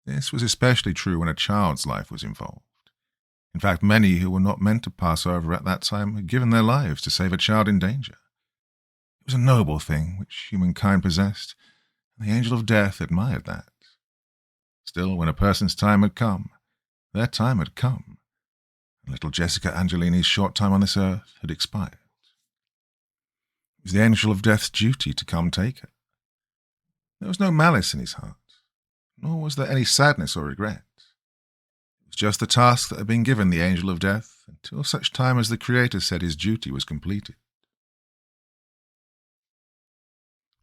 This was especially true when a child's life was involved. In fact, many who were not meant to pass over at that time had given their lives to save a child in danger. It was a noble thing which humankind possessed, and the angel of death admired that. Still, when a person's time had come, their time had come, and little Jessica Angelini's short time on this earth had expired. It was the angel of death's duty to come take her. There was no malice in his heart, nor was there any sadness or regret. It was just the task that had been given the angel of death until such time as the Creator said his duty was completed.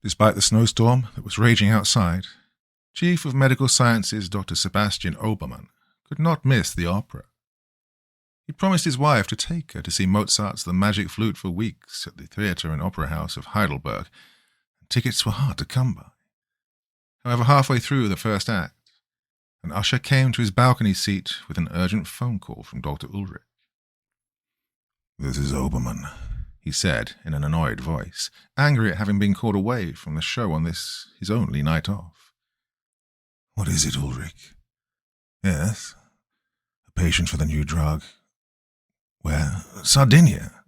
Despite the snowstorm that was raging outside, Chief of Medical Sciences Dr. Sebastian Obermann could not miss the opera. He'd promised his wife to take her to see Mozart's The Magic Flute for weeks at the Theatre and Opera House of Heidelberg, and tickets were hard to come by. However, halfway through the first act, an usher came to his balcony seat with an urgent phone call from Dr. Ulrich. "This is Obermann," he said in an annoyed voice, angry at having been called away from the show on this, his only night off. "What is it, Ulrich?" "Yes, a patient for the new drug." "Where?" "Sardinia."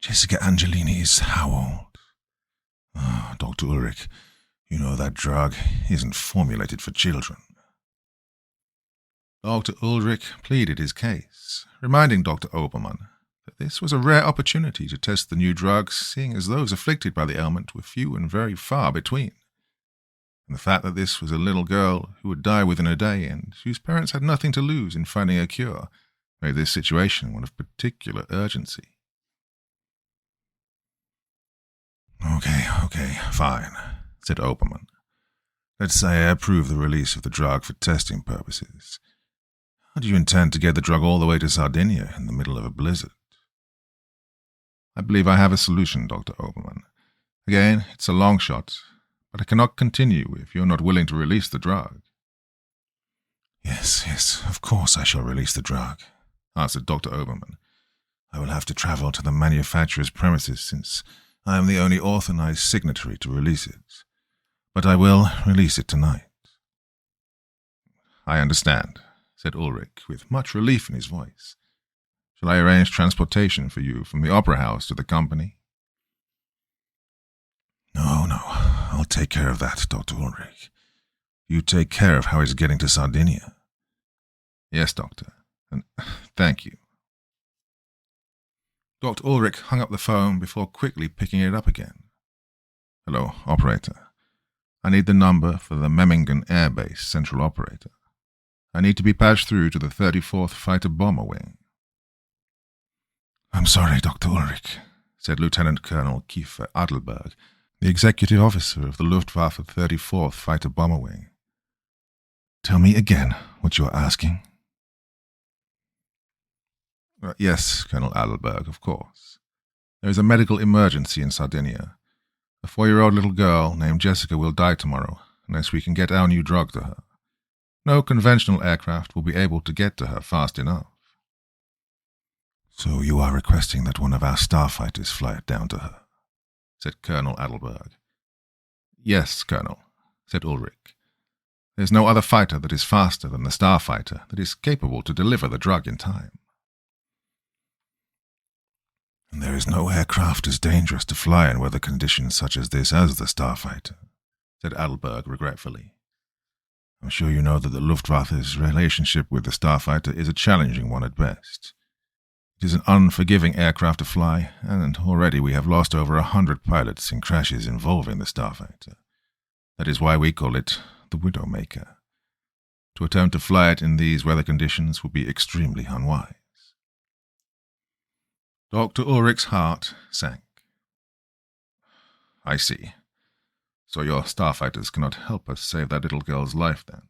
"Jessica Angelini is how old?" "Oh, Dr. Ulrich, you know that drug isn't formulated for children." Dr. Ulrich pleaded his case, reminding Dr. Obermann that this was a rare opportunity to test the new drugs, seeing as those afflicted by the ailment were few and very far between. And the fact that this was a little girl who would die within a day and whose parents had nothing to lose in finding a cure made this situation one of particular urgency. Okay, fine," said Obermann. Let's say I approve the release of the drug for testing purposes. How do you intend to get the drug all the way to Sardinia in the middle of a blizzard? I believe I have a solution, Dr. Obermann. Again, it's a long shot, but I cannot continue if you're not willing to release the drug. Yes, of course I shall release the drug, answered Dr. Obermann. I will have to travel to the manufacturer's premises since I am the only authorized signatory to release it. But I will release it tonight. I understand, said Ulrich, with much relief in his voice. Shall I arrange transportation for you from the Opera House to the company? No, I'll take care of that, Dr. Ulrich. You take care of how he's getting to Sardinia. Yes, Doctor, and thank you. Dr. Ulrich hung up the phone before quickly picking it up again. Hello, operator. I need the number for the Memmingen Air Base central operator. I need to be patched through to the 34th Fighter Bomber Wing. I'm sorry, Dr. Ulrich, said Lieutenant Colonel Kiefer Adelberg, the executive officer of the Luftwaffe 34th Fighter Bomber Wing. Tell me again what you're asking. Yes, Colonel Adelberg, of course. There is a medical emergency in Sardinia. A 4-year-old little girl named Jessica will die tomorrow unless we can get our new drug to her. No conventional aircraft will be able to get to her fast enough. So you are requesting that one of our starfighters fly it down to her, said Colonel Adelberg. Yes, Colonel, said Ulrich. There's no other fighter that is faster than the starfighter that is capable to deliver the drug in time. And there is no aircraft as dangerous to fly in weather conditions such as this as the starfighter, said Adelberg regretfully. I'm sure you know that the Luftwaffe's relationship with the starfighter is a challenging one at best. It is an unforgiving aircraft to fly, and already we have lost over 100 pilots in crashes involving the starfighter. That is why we call it the Widowmaker. To attempt to fly it in these weather conditions would be extremely unwise. Dr. Ulrich's heart sank. I see. So your starfighters cannot help us save that little girl's life, then?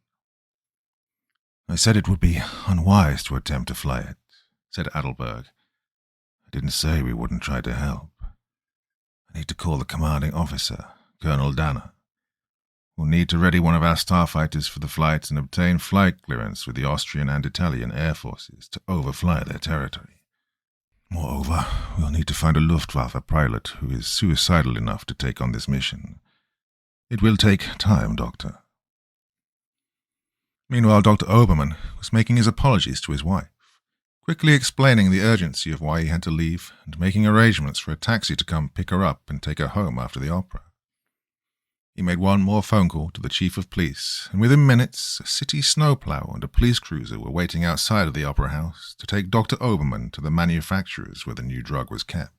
I said it would be unwise to attempt to fly it, said Adelberg. I didn't say we wouldn't try to help. I need to call the commanding officer, Colonel Danner. We'll need to ready one of our starfighters for the flight and obtain flight clearance with the Austrian and Italian air forces to overfly their territory. Moreover, we'll need to find a Luftwaffe pilot who is suicidal enough to take on this mission. It will take time, Doctor. Meanwhile, Dr. Obermann was making his apologies to his wife, quickly explaining the urgency of why he had to leave and making arrangements for a taxi to come pick her up and take her home after the opera. He made one more phone call to the chief of police, and within minutes, a city snowplow and a police cruiser were waiting outside of the opera house to take Dr. Obermann to the manufacturers where the new drug was kept.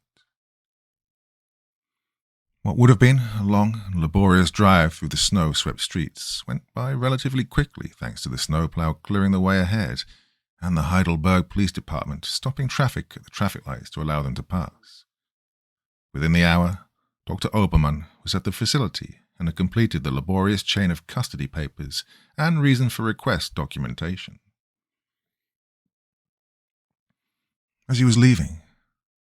What would have been a long and laborious drive through the snow-swept streets went by relatively quickly thanks to the snowplow clearing the way ahead and the Heidelberg Police Department stopping traffic at the traffic lights to allow them to pass. Within the hour, Dr. Obermann was at the facility and had completed the laborious chain of custody papers and reason for request documentation. As he was leaving,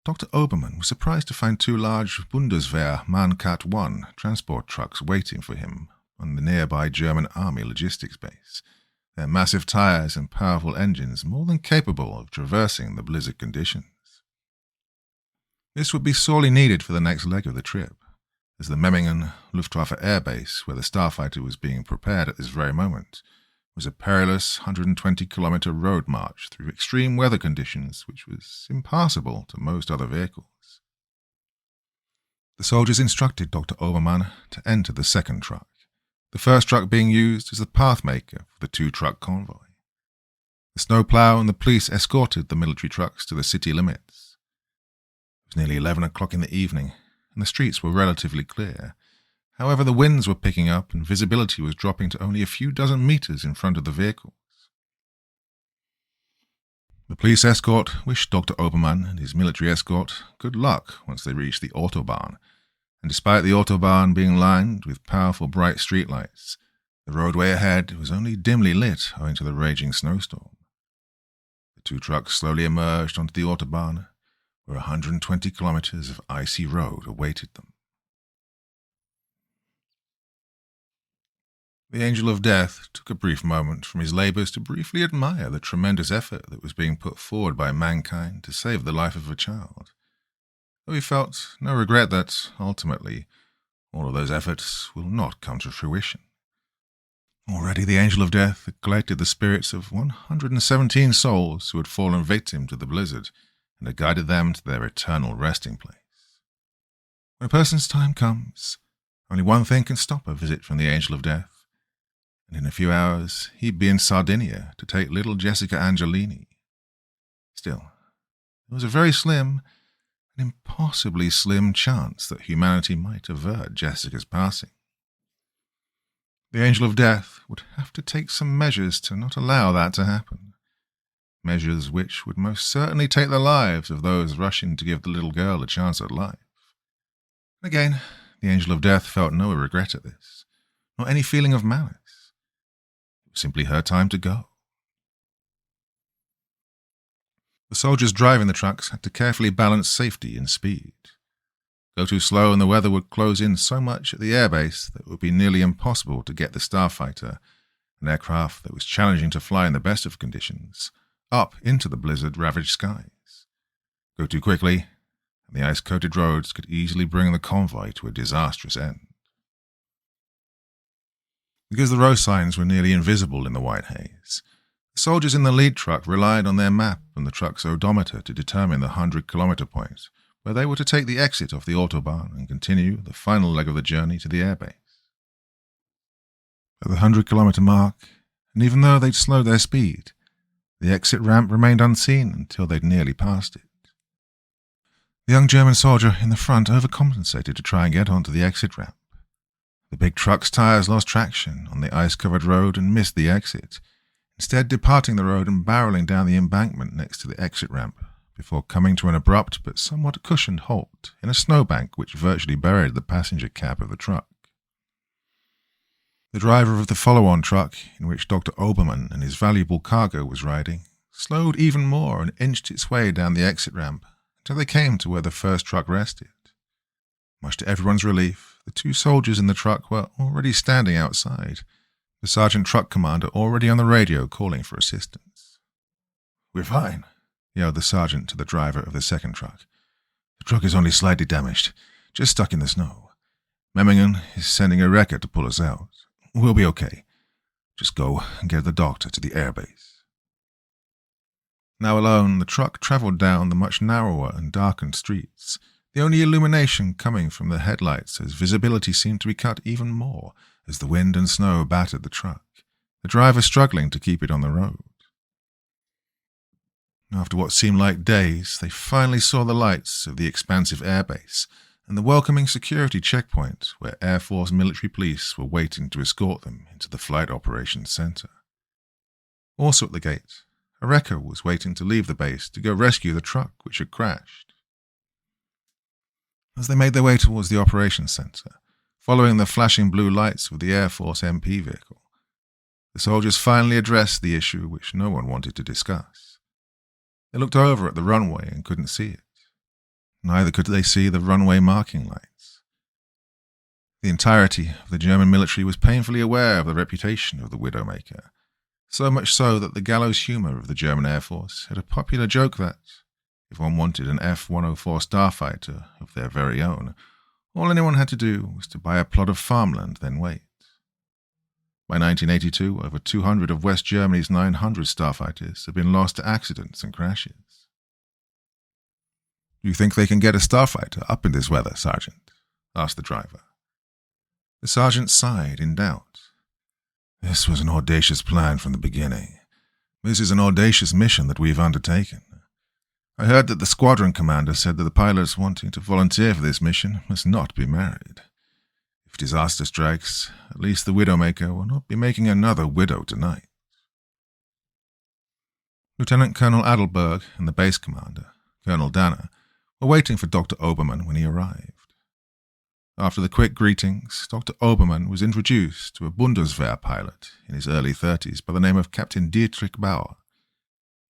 Dr. Obermann was surprised to find 2 large Bundeswehr Mancat 1 transport trucks waiting for him on the nearby German Army logistics base, their massive tires and powerful engines more than capable of traversing the blizzard conditions. This would be sorely needed for the next leg of the trip, as the Memmingen Luftwaffe Air Base, where the starfighter was being prepared at this very moment, was a perilous 120-kilometer road march through extreme weather conditions which was impassable to most other vehicles. The soldiers instructed Dr. Obermann to enter the second truck, the first truck being used as the pathmaker for the 2-truck convoy. The snowplow and the police escorted the military trucks to the city limits. It was nearly 11 o'clock in the evening, and the streets were relatively clear. However, the winds were picking up and visibility was dropping to only a few dozen meters in front of the vehicles. The police escort wished Dr. Obermann and his military escort good luck once they reached the Autobahn, and despite the Autobahn being lined with powerful bright streetlights, The roadway ahead was only dimly lit owing to the raging snowstorm. The two trucks slowly emerged onto the Autobahn, where 120 kilometers of icy road awaited them. The Angel of Death took a brief moment from his labors to briefly admire the tremendous effort that was being put forward by mankind to save the life of a child, though he felt no regret that, ultimately, all of those efforts will not come to fruition. Already the Angel of Death had collected the spirits of 117 souls who had fallen victim to the blizzard and had guided them to their eternal resting place. When a person's time comes, only one thing can stop a visit from the Angel of Death, and in a few hours he'd be in Sardinia to take little Jessica Angelini. Still, there was a very slim, an impossibly slim chance that humanity might avert Jessica's passing. The Angel of Death would have to take some measures to not allow that to happen. Measures which would most certainly take the lives of those rushing to give the little girl a chance at life. And again, the Angel of Death felt no regret at this, nor any feeling of malice. It was simply her time to go. The soldiers driving the trucks had to carefully balance safety and speed. Go too slow and the weather would close in so much at the airbase that it would be nearly impossible to get the Starfighter, an aircraft that was challenging to fly in the best of conditions, up into the blizzard-ravaged skies. Go too quickly, and the ice-coated roads could easily bring the convoy to a disastrous end. Because the road signs were nearly invisible in the white haze, the soldiers in the lead truck relied on their map and the truck's odometer to determine the 100-kilometer point, where they were to take the exit off the Autobahn and continue the final leg of the journey to the airbase. At the 100-kilometer mark, and even though they'd slowed their speed, the exit ramp remained unseen until they'd nearly passed it. The young German soldier in the front overcompensated to try and get onto the exit ramp. The big truck's tires lost traction on the ice-covered road and missed the exit, instead departing the road and barreling down the embankment next to the exit ramp, before coming to an abrupt but somewhat cushioned halt in a snowbank which virtually buried the passenger cab of the truck. The driver of the follow-on truck, in which Dr. Obermann and his valuable cargo was riding, slowed even more and inched its way down the exit ramp until they came to where the first truck rested. Much to everyone's relief, the two soldiers in the truck were already standing outside, the sergeant truck commander already on the radio calling for assistance. "We're fine," yelled the sergeant to the driver of the second truck. "The truck is only slightly damaged, just stuck in the snow. Memmingen is sending a wrecker to pull us out. We'll be okay. Just go and get the doctor to the airbase." Now alone, the truck travelled down the much narrower and darkened streets, the only illumination coming from the headlights as visibility seemed to be cut even more as the wind and snow battered the truck, the driver struggling to keep it on the road. After what seemed like days, they finally saw the lights of the expansive airbase and the welcoming security checkpoint where Air Force military police were waiting to escort them into the Flight Operations Center. Also at the gate, a wrecker was waiting to leave the base to go rescue the truck which had crashed. As they made their way towards the Operations Center, following the flashing blue lights of the Air Force MP vehicle, the soldiers finally addressed the issue which no one wanted to discuss. They looked over at the runway and couldn't see it. Neither could they see the runway marking lights. The entirety of the German military was painfully aware of the reputation of the Widowmaker, so much so that the gallows humor of the German Air Force had a popular joke that, if one wanted an F-104 starfighter of their very own, all anyone had to do was to buy a plot of farmland, then wait. By 1982, over 200 of West Germany's 900 starfighters had been lost to accidents and crashes. "Do you think they can get a starfighter up in this weather, Sergeant?" asked the driver. The sergeant sighed in doubt. "This was an audacious plan from the beginning. This is an audacious mission that we've undertaken. I heard that the squadron commander said that the pilots wanting to volunteer for this mission must not be married. If disaster strikes, at least the Widowmaker will not be making another widow tonight." Lieutenant Colonel Adelberg and the base commander, Colonel Danner, were waiting for Dr. Obermann when he arrived. After the quick greetings, Dr. Obermann was introduced to a Bundeswehr pilot in his early 30s by the name of Captain Dietrich Bauer.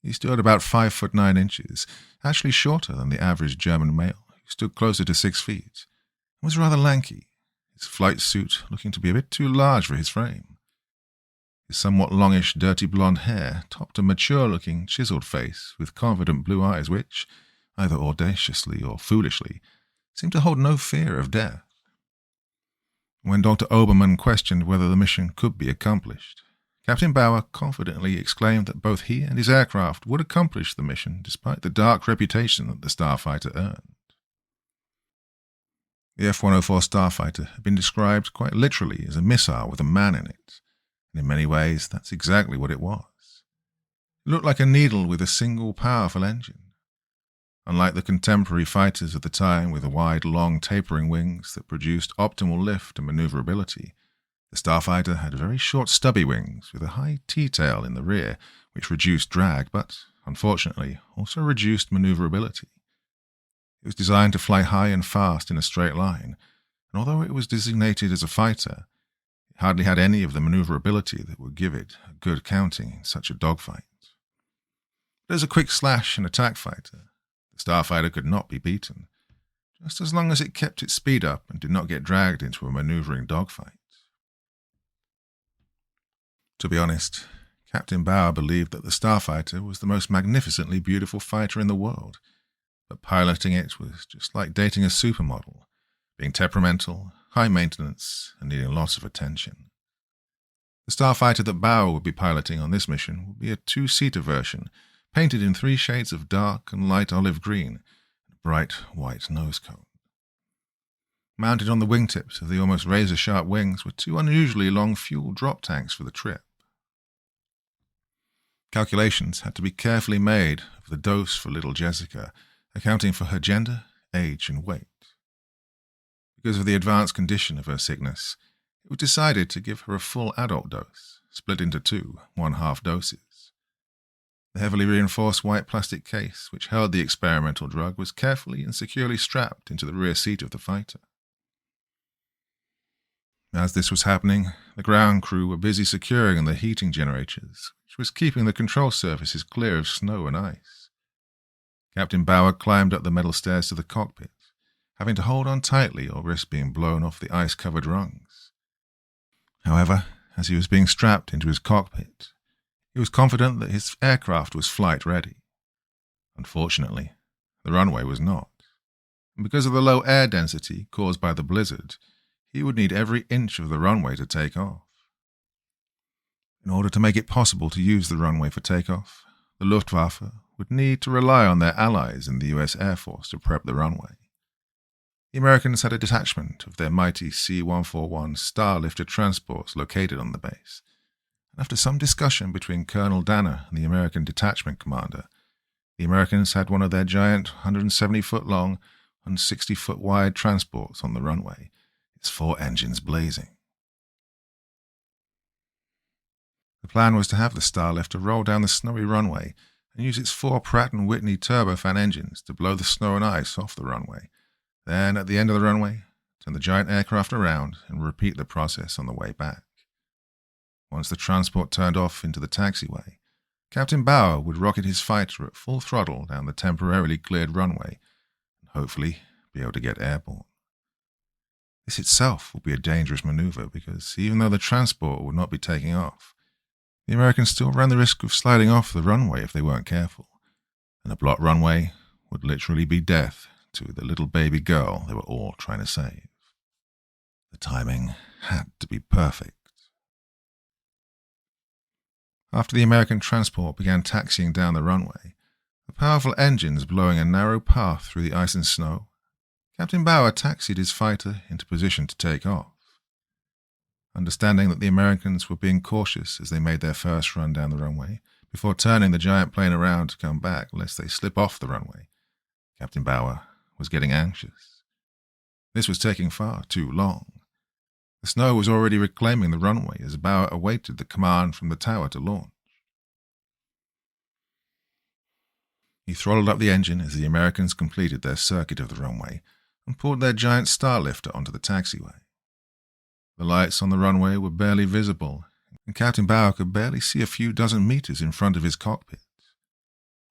He stood about 5'9", actually shorter than the average German male, who stood closer to 6 feet, and was rather lanky, his flight suit looking to be a bit too large for his frame. His somewhat longish, dirty blonde hair topped a mature-looking, chiseled face with confident blue eyes which, either audaciously or foolishly, seemed to hold no fear of death. When Dr. Obermann questioned whether the mission could be accomplished, Captain Bauer confidently exclaimed that both he and his aircraft would accomplish the mission despite the dark reputation that the starfighter earned. The F-104 starfighter had been described quite literally as a missile with a man in it, and in many ways that's exactly what it was. It looked like a needle with a single powerful engine. Unlike the contemporary fighters of the time with the wide, long, tapering wings that produced optimal lift and maneuverability, the starfighter had very short, stubby wings with a high T-tail in the rear, which reduced drag, but, unfortunately, also reduced maneuverability. It was designed to fly high and fast in a straight line, and although it was designated as a fighter, it hardly had any of the maneuverability that would give it a good counting in such a dogfight. But as a quick slash and attack fighter, the starfighter could not be beaten, just as long as it kept its speed up and did not get dragged into a maneuvering dogfight. To be honest, Captain Bauer believed that the starfighter was the most magnificently beautiful fighter in the world, but piloting it was just like dating a supermodel, being temperamental, high maintenance, and needing lots of attention. The starfighter that Bauer would be piloting on this mission would be a 2-seater version, painted in 3 shades of dark and light olive green, and a bright white nose cone. Mounted on the wingtips of the almost razor-sharp wings were 2 unusually long fuel drop tanks for the trip. Calculations had to be carefully made of the dose for little Jessica, accounting for her gender, age, and weight. Because of the advanced condition of her sickness, it was decided to give her a full adult dose, split into 2 1/2 doses. The heavily reinforced white plastic case which held the experimental drug was carefully and securely strapped into the rear seat of the fighter. As this was happening, the ground crew were busy securing the heating generators, which was keeping the control surfaces clear of snow and ice. Captain Bauer climbed up the metal stairs to the cockpit, having to hold on tightly or risk being blown off the ice-covered rungs. However, as he was being strapped into his cockpit, he was confident that his aircraft was flight-ready. Unfortunately, the runway was not, and because of the low air density caused by the blizzard, he would need every inch of the runway to take off. In order to make it possible to use the runway for takeoff, the Luftwaffe would need to rely on their allies in the US Air Force to prep the runway. The Americans had a detachment of their mighty C-141 Starlifter transports located on the base, and after some discussion between Colonel Danner and the American detachment commander, the Americans had one of their giant 170-foot-long and 60-foot-wide transports on the runway, its 4 engines blazing. The plan was to have the Starlifter roll down the snowy runway and use its 4 Pratt & Whitney turbofan engines to blow the snow and ice off the runway. Then, at the end of the runway, turn the giant aircraft around and repeat the process on the way back. Once the transport turned off into the taxiway, Captain Bauer would rocket his fighter at full throttle down the temporarily cleared runway and hopefully be able to get airborne. This itself would be a dangerous maneuver because even though the transport would not be taking off, the Americans still ran the risk of sliding off the runway if they weren't careful, and a blocked runway would literally be death to the little baby girl they were all trying to save. The timing had to be perfect. After the American transport began taxiing down the runway, the powerful engines blowing a narrow path through the ice and snow, Captain Bauer taxied his fighter into position to take off. Understanding that the Americans were being cautious as they made their first run down the runway, before turning the giant plane around to come back lest they slip off the runway, Captain Bauer was getting anxious. This was taking far too long. The snow was already reclaiming the runway as Bauer awaited the command from the tower to launch. He throttled up the engine as the Americans completed their circuit of the runway and pulled their giant star lifter onto the taxiway. The lights on the runway were barely visible, and Captain Bauer could barely see a few dozen meters in front of his cockpit.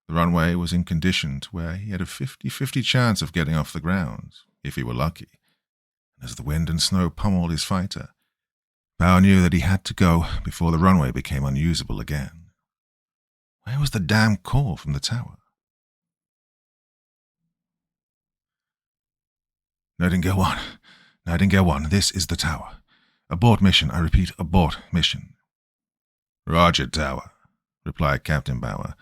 The runway was in condition to where he had a 50-50 chance of getting off the ground, if he were lucky. And as the wind and snow pummeled his fighter, Bauer knew that he had to go before the runway became unusable again. Where was the damn call from the tower? Nightingale 1. Nightingale 1, this is the tower. Abort mission, I repeat, abort mission. Roger, tower, replied Captain Bauer,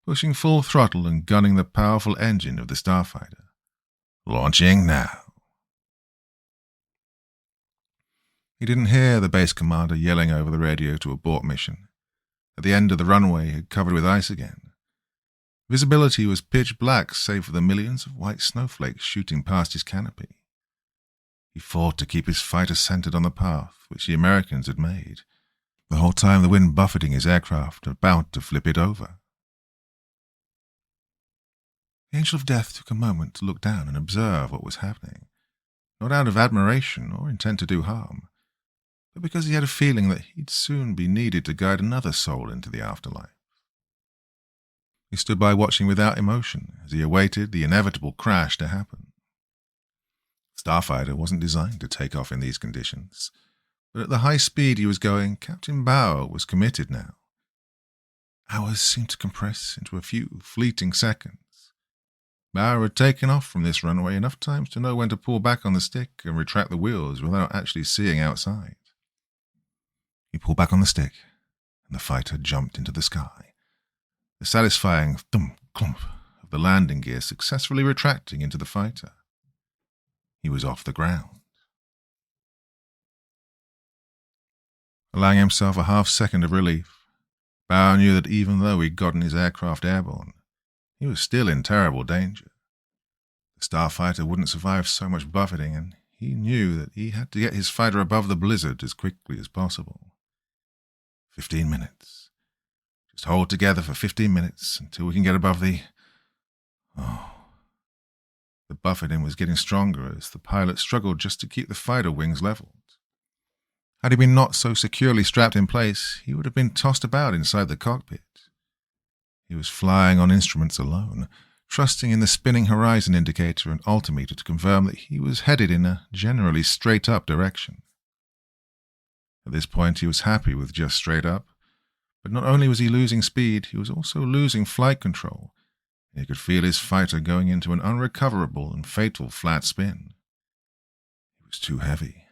pushing full throttle and gunning the powerful engine of the starfighter. Launching now. He didn't hear the base commander yelling over the radio to abort mission. At the end of the runway, covered with ice again. Visibility was pitch black save for the millions of white snowflakes shooting past his canopy. He fought to keep his fighter centered on the path which the Americans had made, the whole time the wind buffeting his aircraft, about to flip it over. The Angel of Death took a moment to look down and observe what was happening, not out of admiration or intent to do harm, but because he had a feeling that he'd soon be needed to guide another soul into the afterlife. He stood by watching without emotion as he awaited the inevitable crash to happen. The starfighter wasn't designed to take off in these conditions, but at the high speed he was going, Captain Bauer was committed now. Hours seemed to compress into a few fleeting seconds. Bauer had taken off from this runway enough times to know when to pull back on the stick and retract the wheels without actually seeing outside. He pulled back on the stick, and the fighter jumped into the sky, the satisfying thump-clump of the landing gear successfully retracting into the fighter. He was off the ground. Allowing himself a half-second of relief, Bauer knew that even though he'd gotten his aircraft airborne, he was still in terrible danger. The starfighter wouldn't survive so much buffeting, and he knew that he had to get his fighter above the blizzard as quickly as possible. 15 minutes. Just hold together for 15 minutes until we can get above the... The buffeting was getting stronger as the pilot struggled just to keep the fighter wings leveled. Had he been not so securely strapped in place, he would have been tossed about inside the cockpit. He was flying on instruments alone, trusting in the spinning horizon indicator and altimeter to confirm that he was headed in a generally straight-up direction. At this point he was happy with just straight up, but not only was he losing speed, he was also losing flight control. He could feel his fighter going into an unrecoverable and fatal flat spin. It was too heavy.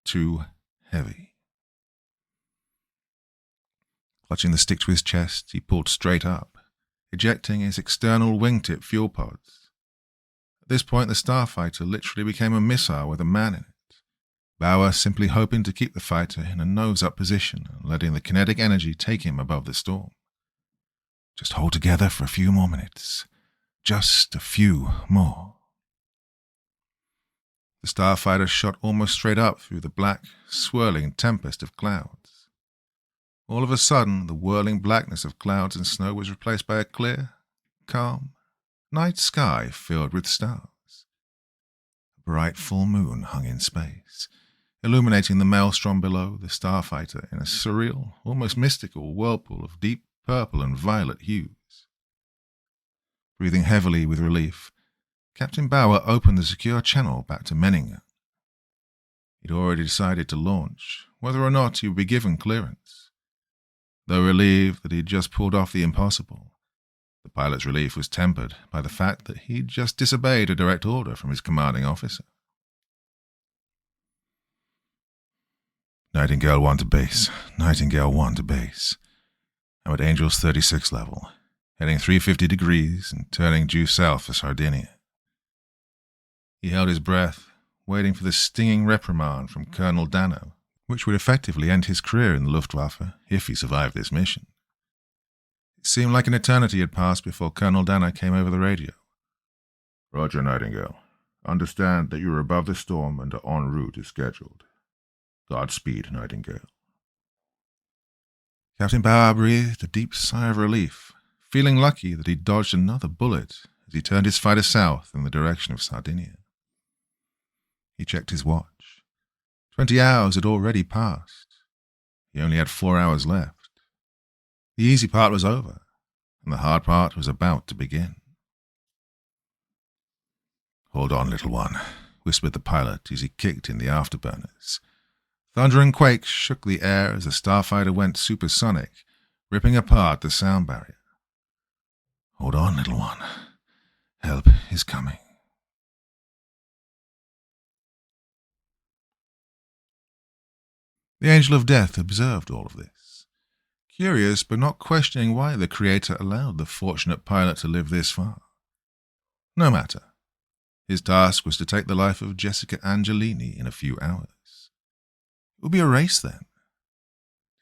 Too heavy. Clutching the stick to his chest, he pulled straight up, ejecting his external wingtip fuel pods. At this point, the starfighter literally became a missile with a man in it. Bauer simply hoping to keep the fighter in a nose-up position and letting the kinetic energy take him above the storm. Just hold together for a few more minutes. Just a few more. The starfighter shot almost straight up through the black, swirling tempest of clouds. All of a sudden, the whirling blackness of clouds and snow was replaced by a clear, calm, night sky filled with stars. A bright full moon hung in space, illuminating the maelstrom below the starfighter in a surreal, almost mystical whirlpool of deep purple and violet hues. Breathing heavily with relief, Captain Bauer opened the secure channel back to Menningen. He'd already decided to launch, whether or not he would be given clearance. Though relieved that he'd just pulled off the impossible, the pilot's relief was tempered by the fact that he'd just disobeyed a direct order from his commanding officer. Nightingale 1 to base. Nightingale 1 to base. I'm at Angels 36 level, heading 350 degrees and turning due south for Sardinia. He held his breath, waiting for the stinging reprimand from Colonel Dano, which would effectively end his career in the Luftwaffe if he survived this mission. It seemed like an eternity had passed before Colonel Dano came over the radio. Roger, Nightingale. Understand that you are above the storm and are en route as scheduled. Godspeed, Nightingale. Captain Bauer breathed a deep sigh of relief, feeling lucky that he dodged another bullet as he turned his fighter south in the direction of Sardinia. checked his watch. 20 hours had already passed. He only had 4 hours left. The easy part was over, and the hard part was about to begin. "Hold on, little one," whispered the pilot as he kicked in the afterburners. Thunder and quakes shook the air as the starfighter went supersonic, ripping apart the sound barrier. "Hold on, little one. Help is coming." The angel of death observed all of this, curious but not questioning why the Creator allowed the fortunate pilot to live this far. No matter. His task was to take the life of Jessica Angelini in a few hours. It would be a race then.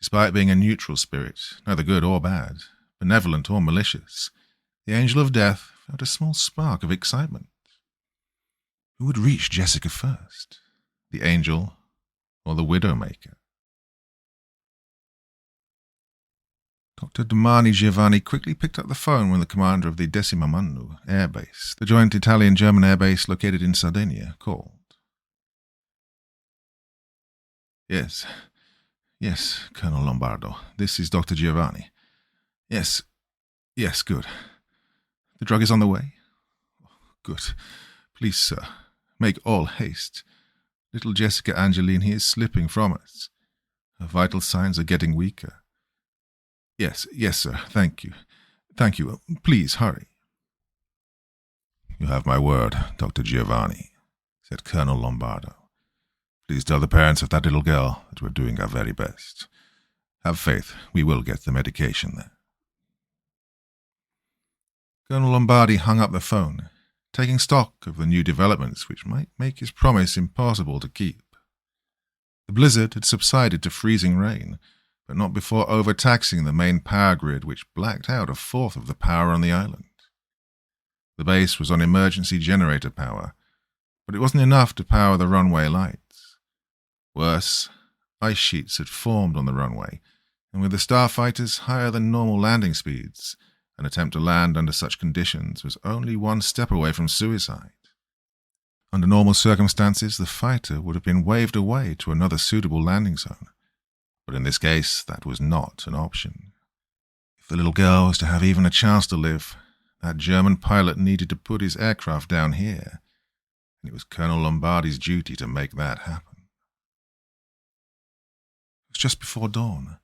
Despite being a neutral spirit, neither good or bad, benevolent or malicious, the angel of death felt a small spark of excitement. Who would reach Jessica first? The angel or the Widowmaker? Dr. Domani Giovanni quickly picked up the phone when the commander of the Decima Mannu air base, the joint Italian-German air base located in Sardinia, called. Yes, Colonel Lombardo. This is Dr. Giovanni. Yes, good. The drug is on the way? Good. Please, sir, make all haste. Little Jessica Angelini is slipping from us. Her vital signs are getting weaker. Yes, sir, thank you. Please, hurry. You have my word, Dr. Giovanni, said Colonel Lombardo. Please tell the parents of that little girl that we're doing our very best. Have faith, we will get the medication there. Colonel Lombardi hung up the phone, taking stock of the new developments which might make his promise impossible to keep. The blizzard had subsided to freezing rain, but not before overtaxing the main power grid, which blacked out a fourth of the power on the island. The base was on emergency generator power, but it wasn't enough to power the runway lights. Worse, ice sheets had formed on the runway, and with the starfighters higher than normal landing speeds, an attempt to land under such conditions was only one step away from suicide. Under normal circumstances, the fighter would have been waved away to another suitable landing zone, but in this case, that was not an option. If the little girl was to have even a chance to live, that German pilot needed to put his aircraft down here, and it was Colonel Lombardi's duty to make that happen. It was just before dawn,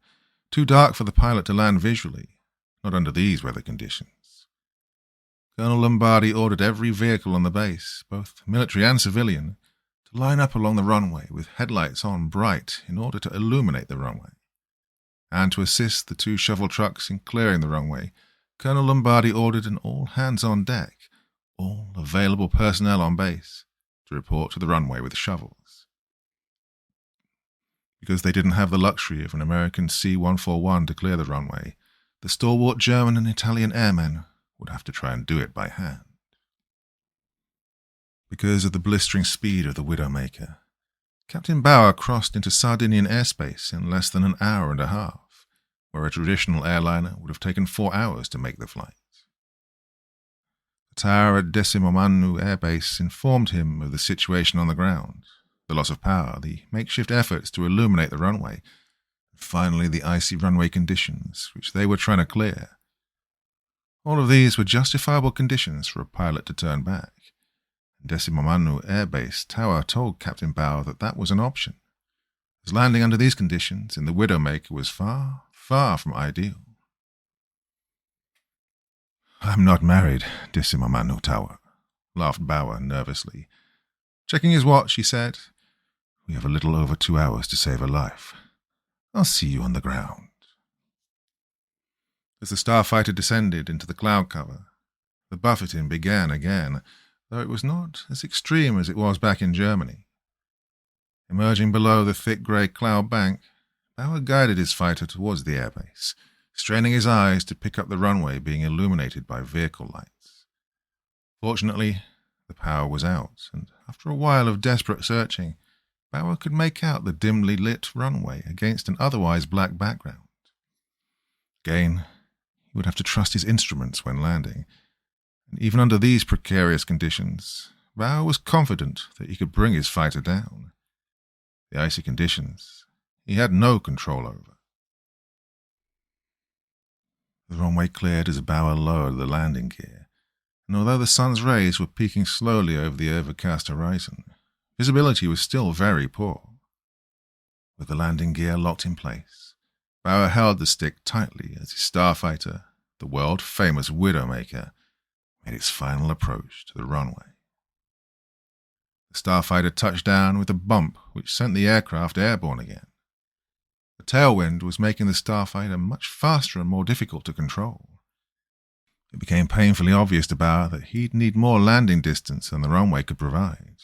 too dark for the pilot to land visually, not under these weather conditions. Colonel Lombardi ordered every vehicle on the base, both military and civilian, to line up along the runway with headlights on bright in order to illuminate the runway. And to assist the 2 shovel trucks in clearing the runway, Colonel Lombardi ordered an all-hands-on-deck, all available personnel on base, to report to the runway with shovels. Because they didn't have the luxury of an American C-141 to clear the runway, the stalwart German and Italian airmen would have to try and do it by hand. Because of the blistering speed of the Widowmaker, Captain Bauer crossed into Sardinian airspace in less than an hour and a half, where a traditional airliner would have taken 4 hours to make the flight. The tower at Decima Mannu Air Base informed him of the situation on the ground, the loss of power, the makeshift efforts to illuminate the runway, and finally the icy runway conditions which they were trying to clear. All of these were justifiable conditions for a pilot to turn back. Decima Mannu Air Base Tower told Captain Bauer that that was an option, as landing under these conditions in the Widowmaker was far, far from ideal. "I'm not married, Decima Mannu Tower," laughed Bauer nervously. Checking his watch, he said, "We have a little over 2 hours to save a life. I'll see you on the ground." As the starfighter descended into the cloud cover, the buffeting began again, though it was not as extreme as it was back in Germany. Emerging below the thick grey cloud bank, Bauer guided his fighter towards the airbase, straining his eyes to pick up the runway being illuminated by vehicle lights. Fortunately, the power was out, and after a while of desperate searching, Bauer could make out the dimly lit runway against an otherwise black background. Again, he would have to trust his instruments when landing, and even under these precarious conditions, Bauer was confident that he could bring his fighter down. The icy conditions he had no control over. The runway cleared as Bauer lowered the landing gear, and although the sun's rays were peeking slowly over the overcast horizon, visibility was still very poor. With the landing gear locked in place, Bauer held the stick tightly as his starfighter, the world-famous Widowmaker, made its final approach to the runway. The starfighter touched down with a bump which sent the aircraft airborne again. The tailwind was making the starfighter much faster and more difficult to control. It became painfully obvious to Bauer that he'd need more landing distance than the runway could provide.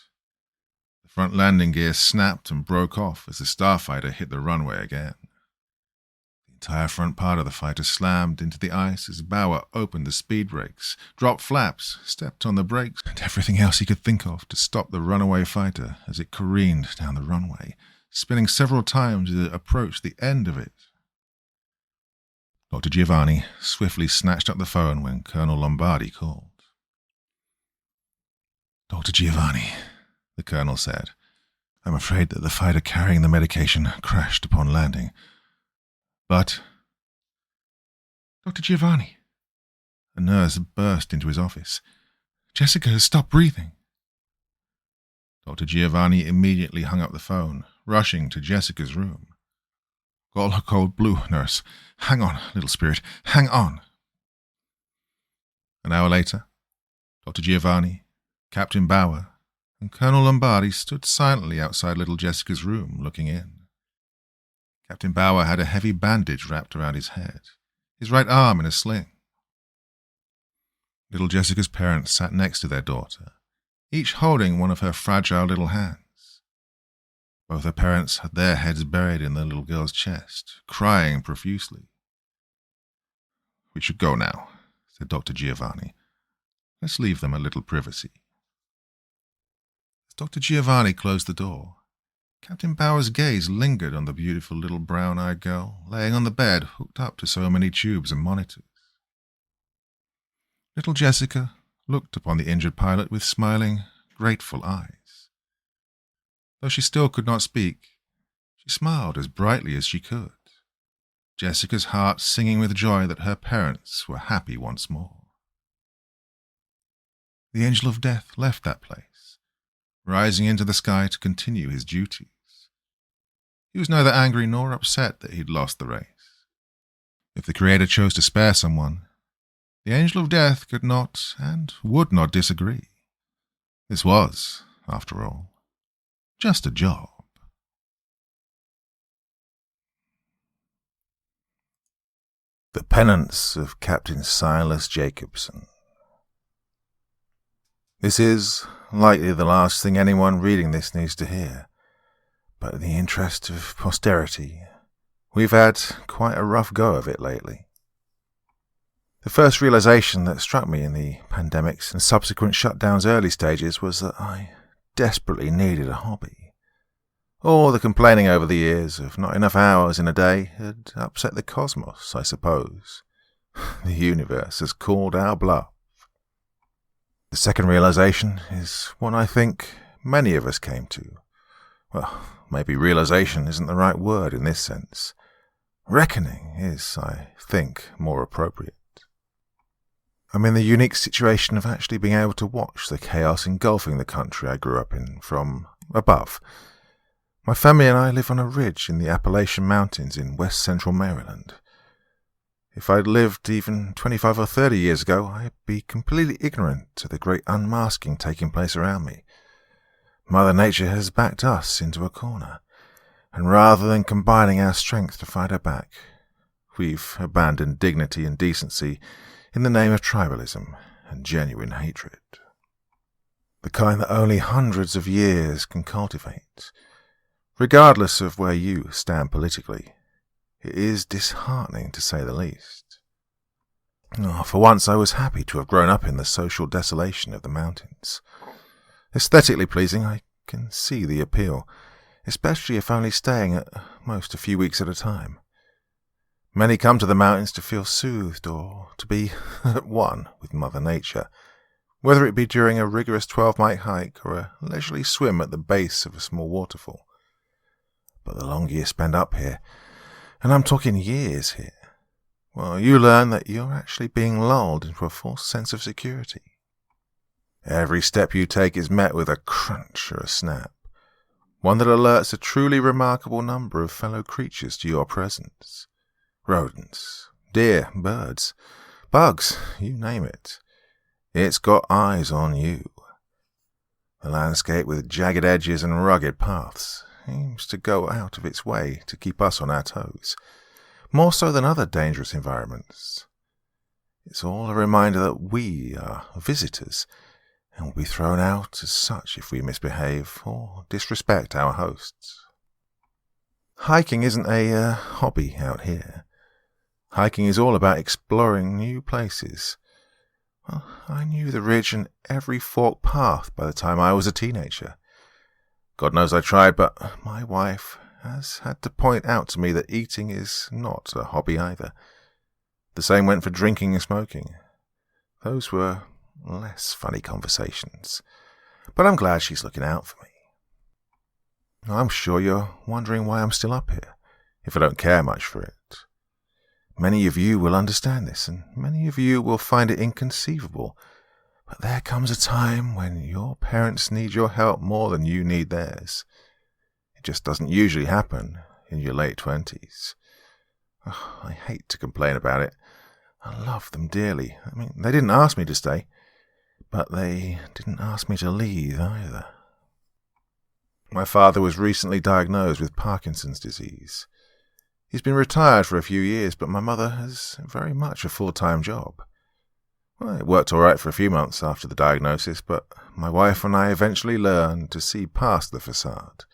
The front landing gear snapped and broke off as the starfighter hit the runway again. The entire front part of the fighter slammed into the ice as Bauer opened the speed brakes, dropped flaps, stepped on the brakes, and everything else he could think of to stop the runaway fighter as it careened down the runway, spinning several times as it approached the end of it. Dr. Giovanni swiftly snatched up the phone when Colonel Lombardi called. "Dr. Giovanni," the colonel said, "I'm afraid that the fighter carrying the medication crashed upon landing. But—" "Dr. Giovanni!" A nurse burst into his office. "Jessica has stopped breathing." Dr. Giovanni immediately hung up the phone, rushing to Jessica's room. "Call her cold blue, nurse. Hang on, little spirit, hang on." An hour later, Dr. Giovanni, Captain Bauer, and Colonel Lombardi stood silently outside little Jessica's room, looking in. Captain Bauer had a heavy bandage wrapped around his head, his right arm in a sling. Little Jessica's parents sat next to their daughter, each holding one of her fragile little hands. Both her parents had their heads buried in the little girl's chest, crying profusely. "We should go now," said Dr. Giovanni. "Let's leave them a little privacy." As Dr. Giovanni closed the door, Captain Bauer's gaze lingered on the beautiful little brown-eyed girl laying on the bed hooked up to so many tubes and monitors. Little Jessica looked upon the injured pilot with smiling, grateful eyes. Though she still could not speak, she smiled as brightly as she could, Jessica's heart singing with joy that her parents were happy once more. The angel of death left that place, rising into the sky to continue his duties. He was neither angry nor upset that he'd lost the race. If the Creator chose to spare someone, the angel of death could not and would not disagree. This was, after all, just a job. The Penance of Captain Silas Jacobson. This is likely the last thing anyone reading this needs to hear, but in the interest of posterity, we've had quite a rough go of it lately. The first realization that struck me in the pandemic's and subsequent shutdown's early stages was that I desperately needed a hobby. All the complaining over the years of not enough hours in a day had upset the cosmos, I suppose. The universe has called our bluff. The second realization is one I think many of us came to. Well, maybe realization isn't the right word in this sense. Reckoning is, I think, more appropriate. I'm in the unique situation of actually being able to watch the chaos engulfing the country I grew up in from above. My family and I live on a ridge in the Appalachian Mountains in west central Maryland. If I'd lived even 25 or 30 years ago, I'd be completely ignorant to the great unmasking taking place around me. Mother Nature has backed us into a corner, and rather than combining our strength to fight her back, we've abandoned dignity and decency in the name of tribalism and genuine hatred. The kind that only hundreds of years can cultivate. Regardless of where you stand politically, it is disheartening to say the least. For once I was happy to have grown up in the social desolation of the mountains. Aesthetically pleasing, I can see the appeal, especially if only staying at most a few weeks at a time. Many come to the mountains to feel soothed or to be at one with Mother Nature, whether it be during a rigorous 12-mile hike or a leisurely swim at the base of a small waterfall. But the longer you spend up here, and I'm talking years here, well, you learn that you're actually being lulled into a false sense of security. Every step you take is met with a crunch or a snap, one that alerts a truly remarkable number of fellow creatures to your presence. Rodents, deer, birds, bugs, you name it. It's got eyes on you. The landscape with jagged edges and rugged paths seems to go out of its way to keep us on our toes, more so than other dangerous environments. It's all a reminder that we are visitors and will be thrown out as such if we misbehave or disrespect our hosts. Hiking isn't a hobby out here. Hiking is all about exploring new places. Well, I knew the ridge and every forked path by the time I was a teenager. God knows I tried, but my wife has had to point out to me that eating is not a hobby either. The same went for drinking and smoking. Those were less funny conversations, but I'm glad she's looking out for me. I'm sure you're wondering why I'm still up here, if I don't care much for it. Many of you will understand this, and many of you will find it inconceivable, but there comes a time when your parents need your help more than you need theirs. It just doesn't usually happen in your late 20s. Oh, I hate to complain about it. I love them dearly. I mean, they didn't ask me to stay, but they didn't ask me to leave either. My father was recently diagnosed with Parkinson's disease. He's been retired for a few years, but my mother has very much a full-time job. Well, it worked all right for a few months after the diagnosis, but my wife and I eventually learned to see past the facade.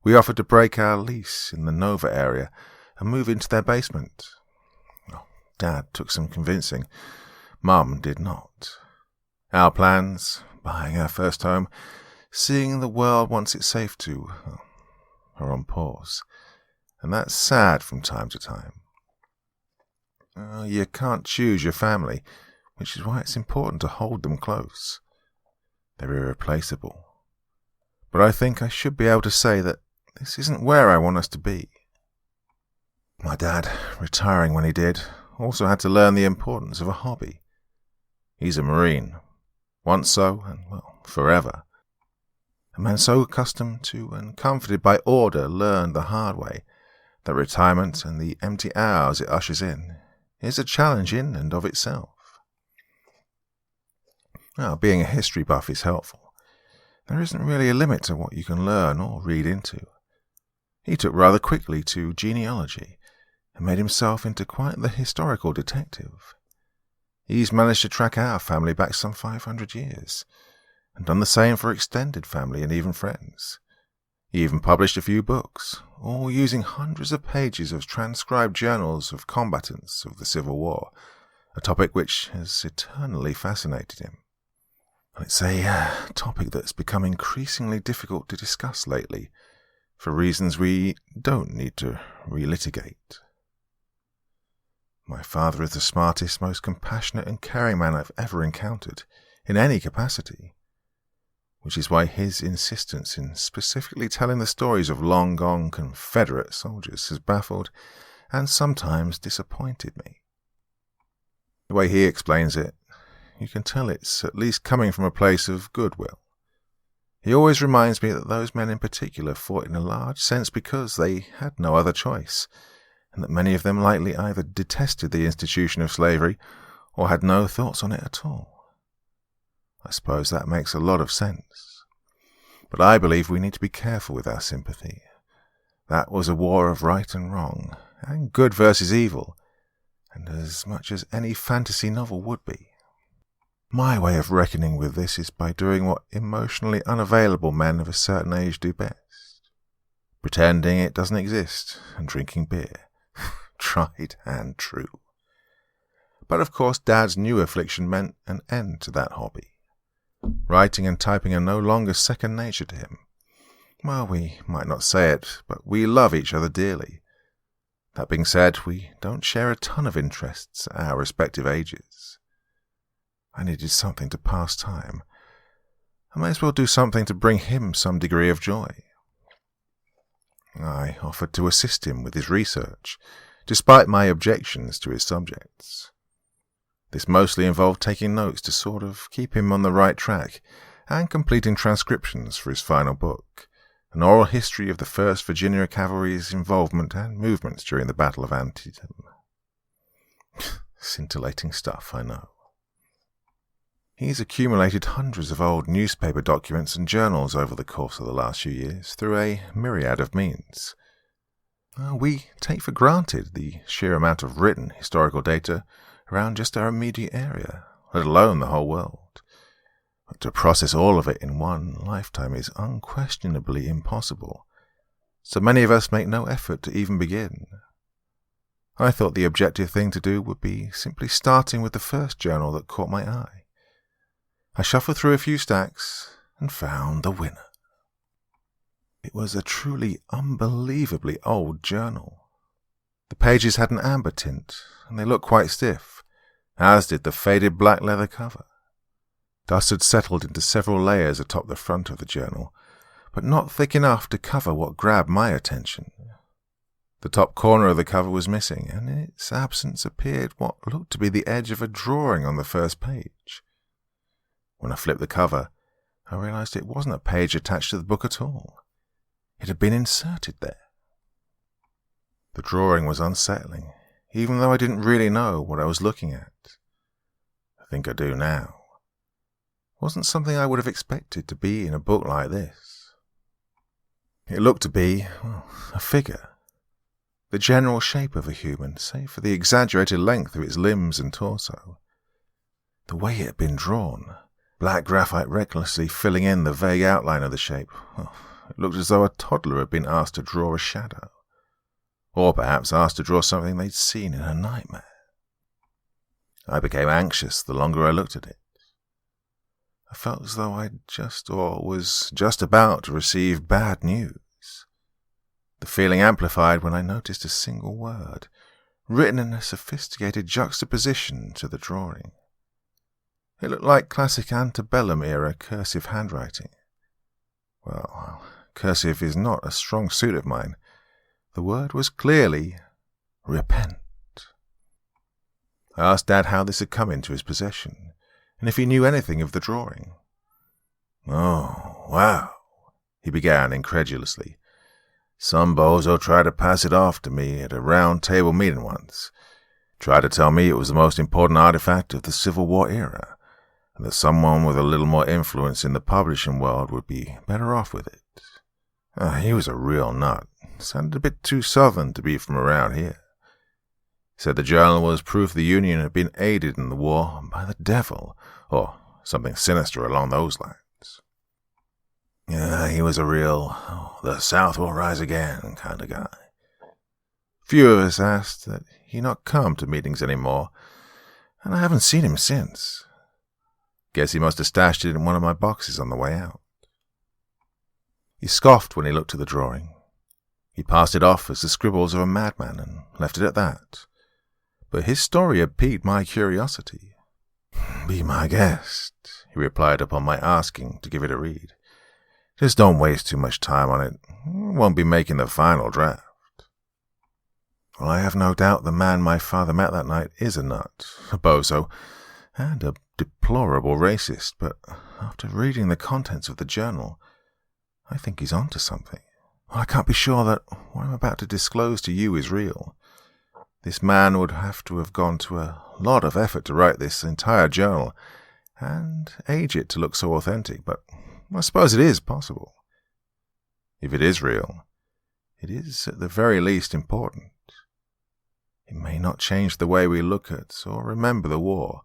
We offered to break our lease in the Nova area and move into their basement. Oh, Dad took some convincing. Mum did not. Our plans, buying our first home, seeing the world once it's safe to, are on pause. And that's sad from time to time. You can't choose your family, which is why it's important to hold them close. They're irreplaceable. But I think I should be able to say that this isn't where I want us to be. My dad, retiring when he did, also had to learn the importance of a hobby. He's a Marine, once so, and, well, forever. A man so accustomed to and comforted by order learned the hard way that retirement and the empty hours it ushers in is a challenge in and of itself. Now, being a history buff is helpful. There isn't really a limit to what you can learn or read into. He took rather quickly to genealogy and made himself into quite the historical detective. He's managed to track our family back some 500 years, and done the same for extended family and even friends. He even published a few books, all using hundreds of pages of transcribed journals of combatants of the Civil War, a topic which has eternally fascinated him. It's a topic that's become increasingly difficult to discuss lately, for reasons we don't need to relitigate. My father is the smartest, most compassionate and caring man I've ever encountered, in any capacity, which is why his insistence in specifically telling the stories of long-gone Confederate soldiers has baffled and sometimes disappointed me. The way he explains it, you can tell it's at least coming from a place of goodwill. He always reminds me that those men in particular fought in a large sense because they had no other choice, and that many of them likely either detested the institution of slavery or had no thoughts on it at all. I suppose that makes a lot of sense. But I believe we need to be careful with our sympathy. That was a war of right and wrong, and good versus evil, and as much as any fantasy novel would be. My way of reckoning with this is by doing what emotionally unavailable men of a certain age do best. Pretending it doesn't exist and drinking beer. Tried and true. But of course Dad's new affliction meant an end to that hobby. Writing and typing are no longer second nature to him. Well, we might not say it, but we love each other dearly. That being said, we don't share a ton of interests at our respective ages. I needed something to pass time. I may as well do something to bring him some degree of joy. I offered to assist him with his research, despite my objections to his subjects. This mostly involved taking notes to sort of keep him on the right track, and completing transcriptions for his final book, an oral history of the 1st Virginia Cavalry's involvement and movements during the Battle of Antietam. Scintillating stuff, I know. He's accumulated hundreds of old newspaper documents and journals over the course of the last few years through a myriad of means. We take for granted the sheer amount of written historical data around just our immediate area, let alone the whole world. But to process all of it in one lifetime is unquestionably impossible, so many of us make no effort to even begin. I thought the objective thing to do would be simply starting with the first journal that caught my eye. I shuffled through a few stacks and found the winner. It was a truly unbelievably old journal. The pages had an amber tint, and they looked quite stiff, as did the faded black leather cover. Dust had settled into several layers atop the front of the journal, but not thick enough to cover what grabbed my attention. The top corner of the cover was missing, and in its absence appeared what looked to be the edge of a drawing on the first page. When I flipped the cover, I realized it wasn't a page attached to the book at all. It had been inserted there. The drawing was unsettling, even though I didn't really know what I was looking at. I think I do now. It wasn't something I would have expected to be in a book like this. It looked to be, a figure. The general shape of a human, save for the exaggerated length of its limbs and torso. The way it had been drawn, black graphite recklessly filling in the vague outline of the shape, it looked as though a toddler had been asked to draw a shadow, or perhaps asked to draw something they'd seen in a nightmare. I became anxious the longer I looked at it. I felt as though was just about to receive bad news. The feeling amplified when I noticed a single word, written in a sophisticated juxtaposition to the drawing. It looked like classic antebellum-era cursive handwriting. Well, cursive is not a strong suit of mine. The word was clearly, repent. I asked Dad how this had come into his possession, and if he knew anything of the drawing. "Oh, wow," he began incredulously. "Some bozo tried to pass it off to me at a round table meeting once. Tried to tell me it was the most important artifact of the Civil War era, and that someone with a little more influence in the publishing world would be better off with it. He was a real nut. Sounded a bit too southern to be from around here. Said the journal was proof the Union had been aided in the war by the devil, or something sinister along those lines. He was a real, the South will rise again kind of guy. Few of us asked that he not come to meetings anymore, and I haven't seen him since. Guess he must have stashed it in one of my boxes on the way out." He scoffed when he looked at the drawing. He passed it off as the scribbles of a madman and left it at that. But his story had piqued my curiosity. "Be my guest," he replied upon my asking to give it a read. "Just don't waste too much time on it. Won't be making the final draft." Well, I have no doubt the man my father met that night is a nut, a bozo, and a deplorable racist, but after reading the contents of the journal, I think he's onto something. Well, I can't be sure that what I'm about to disclose to you is real. This man would have to have gone to a lot of effort to write this entire journal and age it to look so authentic, but I suppose it is possible. If it is real, it is at the very least important. It may not change the way we look at or remember the war.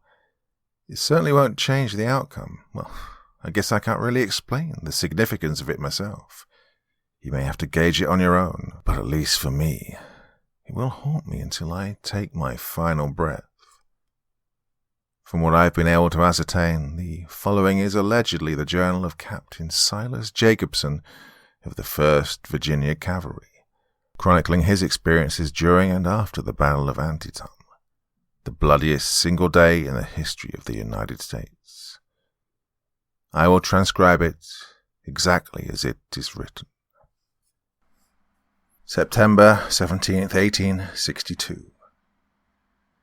It certainly won't change the outcome. Well, I guess I can't really explain the significance of it myself. You may have to gauge it on your own, but at least for me, it will haunt me until I take my final breath. From what I've been able to ascertain, the following is allegedly the journal of Captain Silas Jacobson of the 1st Virginia Cavalry, chronicling his experiences during and after the Battle of Antietam. the bloodiest single day in the history of the United States. I will transcribe it exactly as it is written. September 17th, 1862.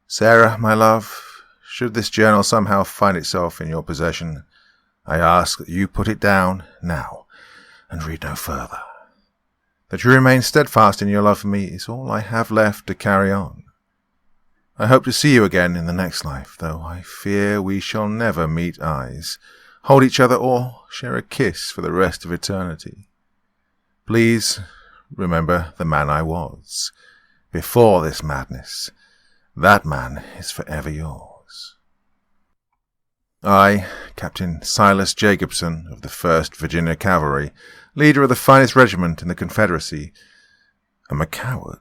Sarah, my love, should this journal somehow find itself in your possession, I ask that you put it down now and read no further. That you remain steadfast in your love for me is all I have left to carry on. I hope to see you again in the next life, though I fear we shall never meet eyes, hold each other, or share a kiss for the rest of eternity. Please remember the man I was before this madness. That man is forever yours. I, Captain Silas Jacobson of the 1st Virginia Cavalry, leader of the finest regiment in the Confederacy, am a coward.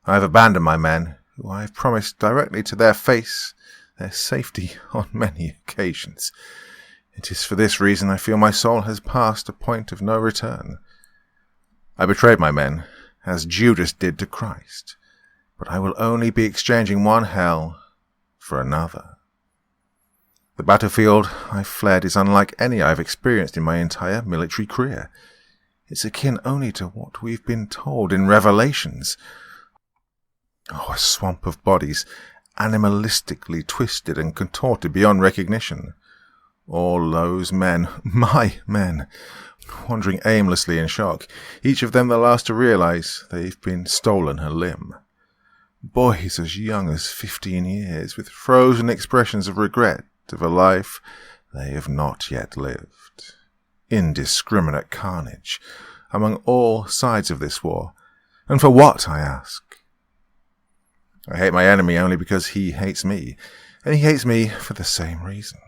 I have abandoned my men, who I have promised directly to their face their safety on many occasions. It is for this reason I feel my soul has passed a point of no return. I betrayed my men, as Judas did to Christ, but I will only be exchanging one hell for another. The battlefield I fled is unlike any I have experienced in my entire military career. It's akin only to what we've been told in Revelations. Oh, a swamp of bodies, animalistically twisted and contorted beyond recognition. All those men, my men, wandering aimlessly in shock, each of them the last to realize they've been stolen a limb. Boys as young as 15 years, with frozen expressions of regret of a life they have not yet lived. Indiscriminate carnage among all sides of this war. And for what, I ask? I hate my enemy only because he hates me, and he hates me for the same reason.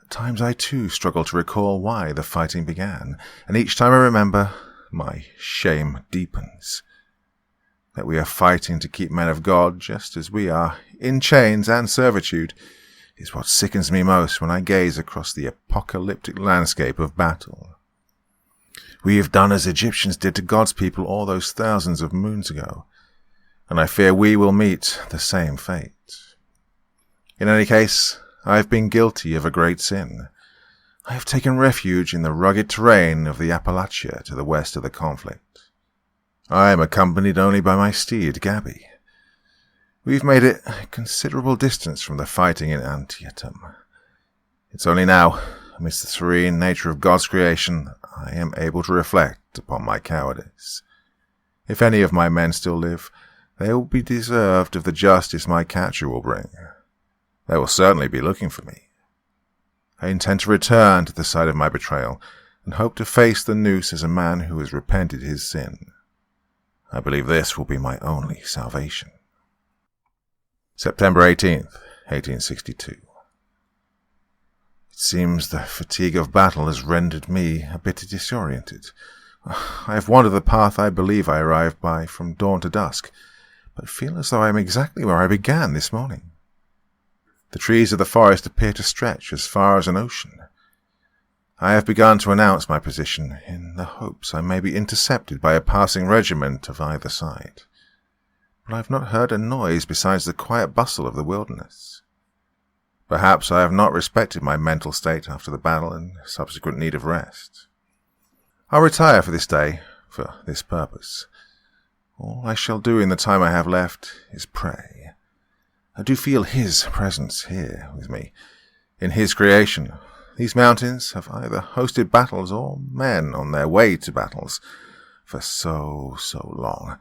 At times I too struggle to recall why the fighting began, and each time I remember, my shame deepens. That we are fighting to keep men of God just as we are, in chains and servitude, is what sickens me most when I gaze across the apocalyptic landscape of battle. We have done as Egyptians did to God's people all those thousands of moons ago, and I fear we will meet the same fate. In any case, I have been guilty of a great sin. I have taken refuge in the rugged terrain of the Appalachia to the west of the conflict. I am accompanied only by my steed, Gabby. We've made it a considerable distance from the fighting in Antietam. It's only now, amidst the serene nature of God's creation, I am able to reflect upon my cowardice. If any of my men still live, they will be deserved of the justice my capture will bring. They will certainly be looking for me. I intend to return to the site of my betrayal, and hope to face the noose as a man who has repented his sin. I believe this will be my only salvation. September 18th, 1862. It seems the fatigue of battle has rendered me a bit disoriented. I have wandered the path I believe I arrived by from dawn to dusk, but feel as though I am exactly where I began this morning. The trees of the forest appear to stretch as far as an ocean. I have begun to announce my position in the hopes I may be intercepted by a passing regiment of either side. But I have not heard a noise besides the quiet bustle of the wilderness. Perhaps I have not respected my mental state after the battle and subsequent need of rest. I'll retire for this day, for this purpose. All I shall do in the time I have left is pray. I do feel His presence here with me, in His creation. These mountains have either hosted battles or men on their way to battles for so long.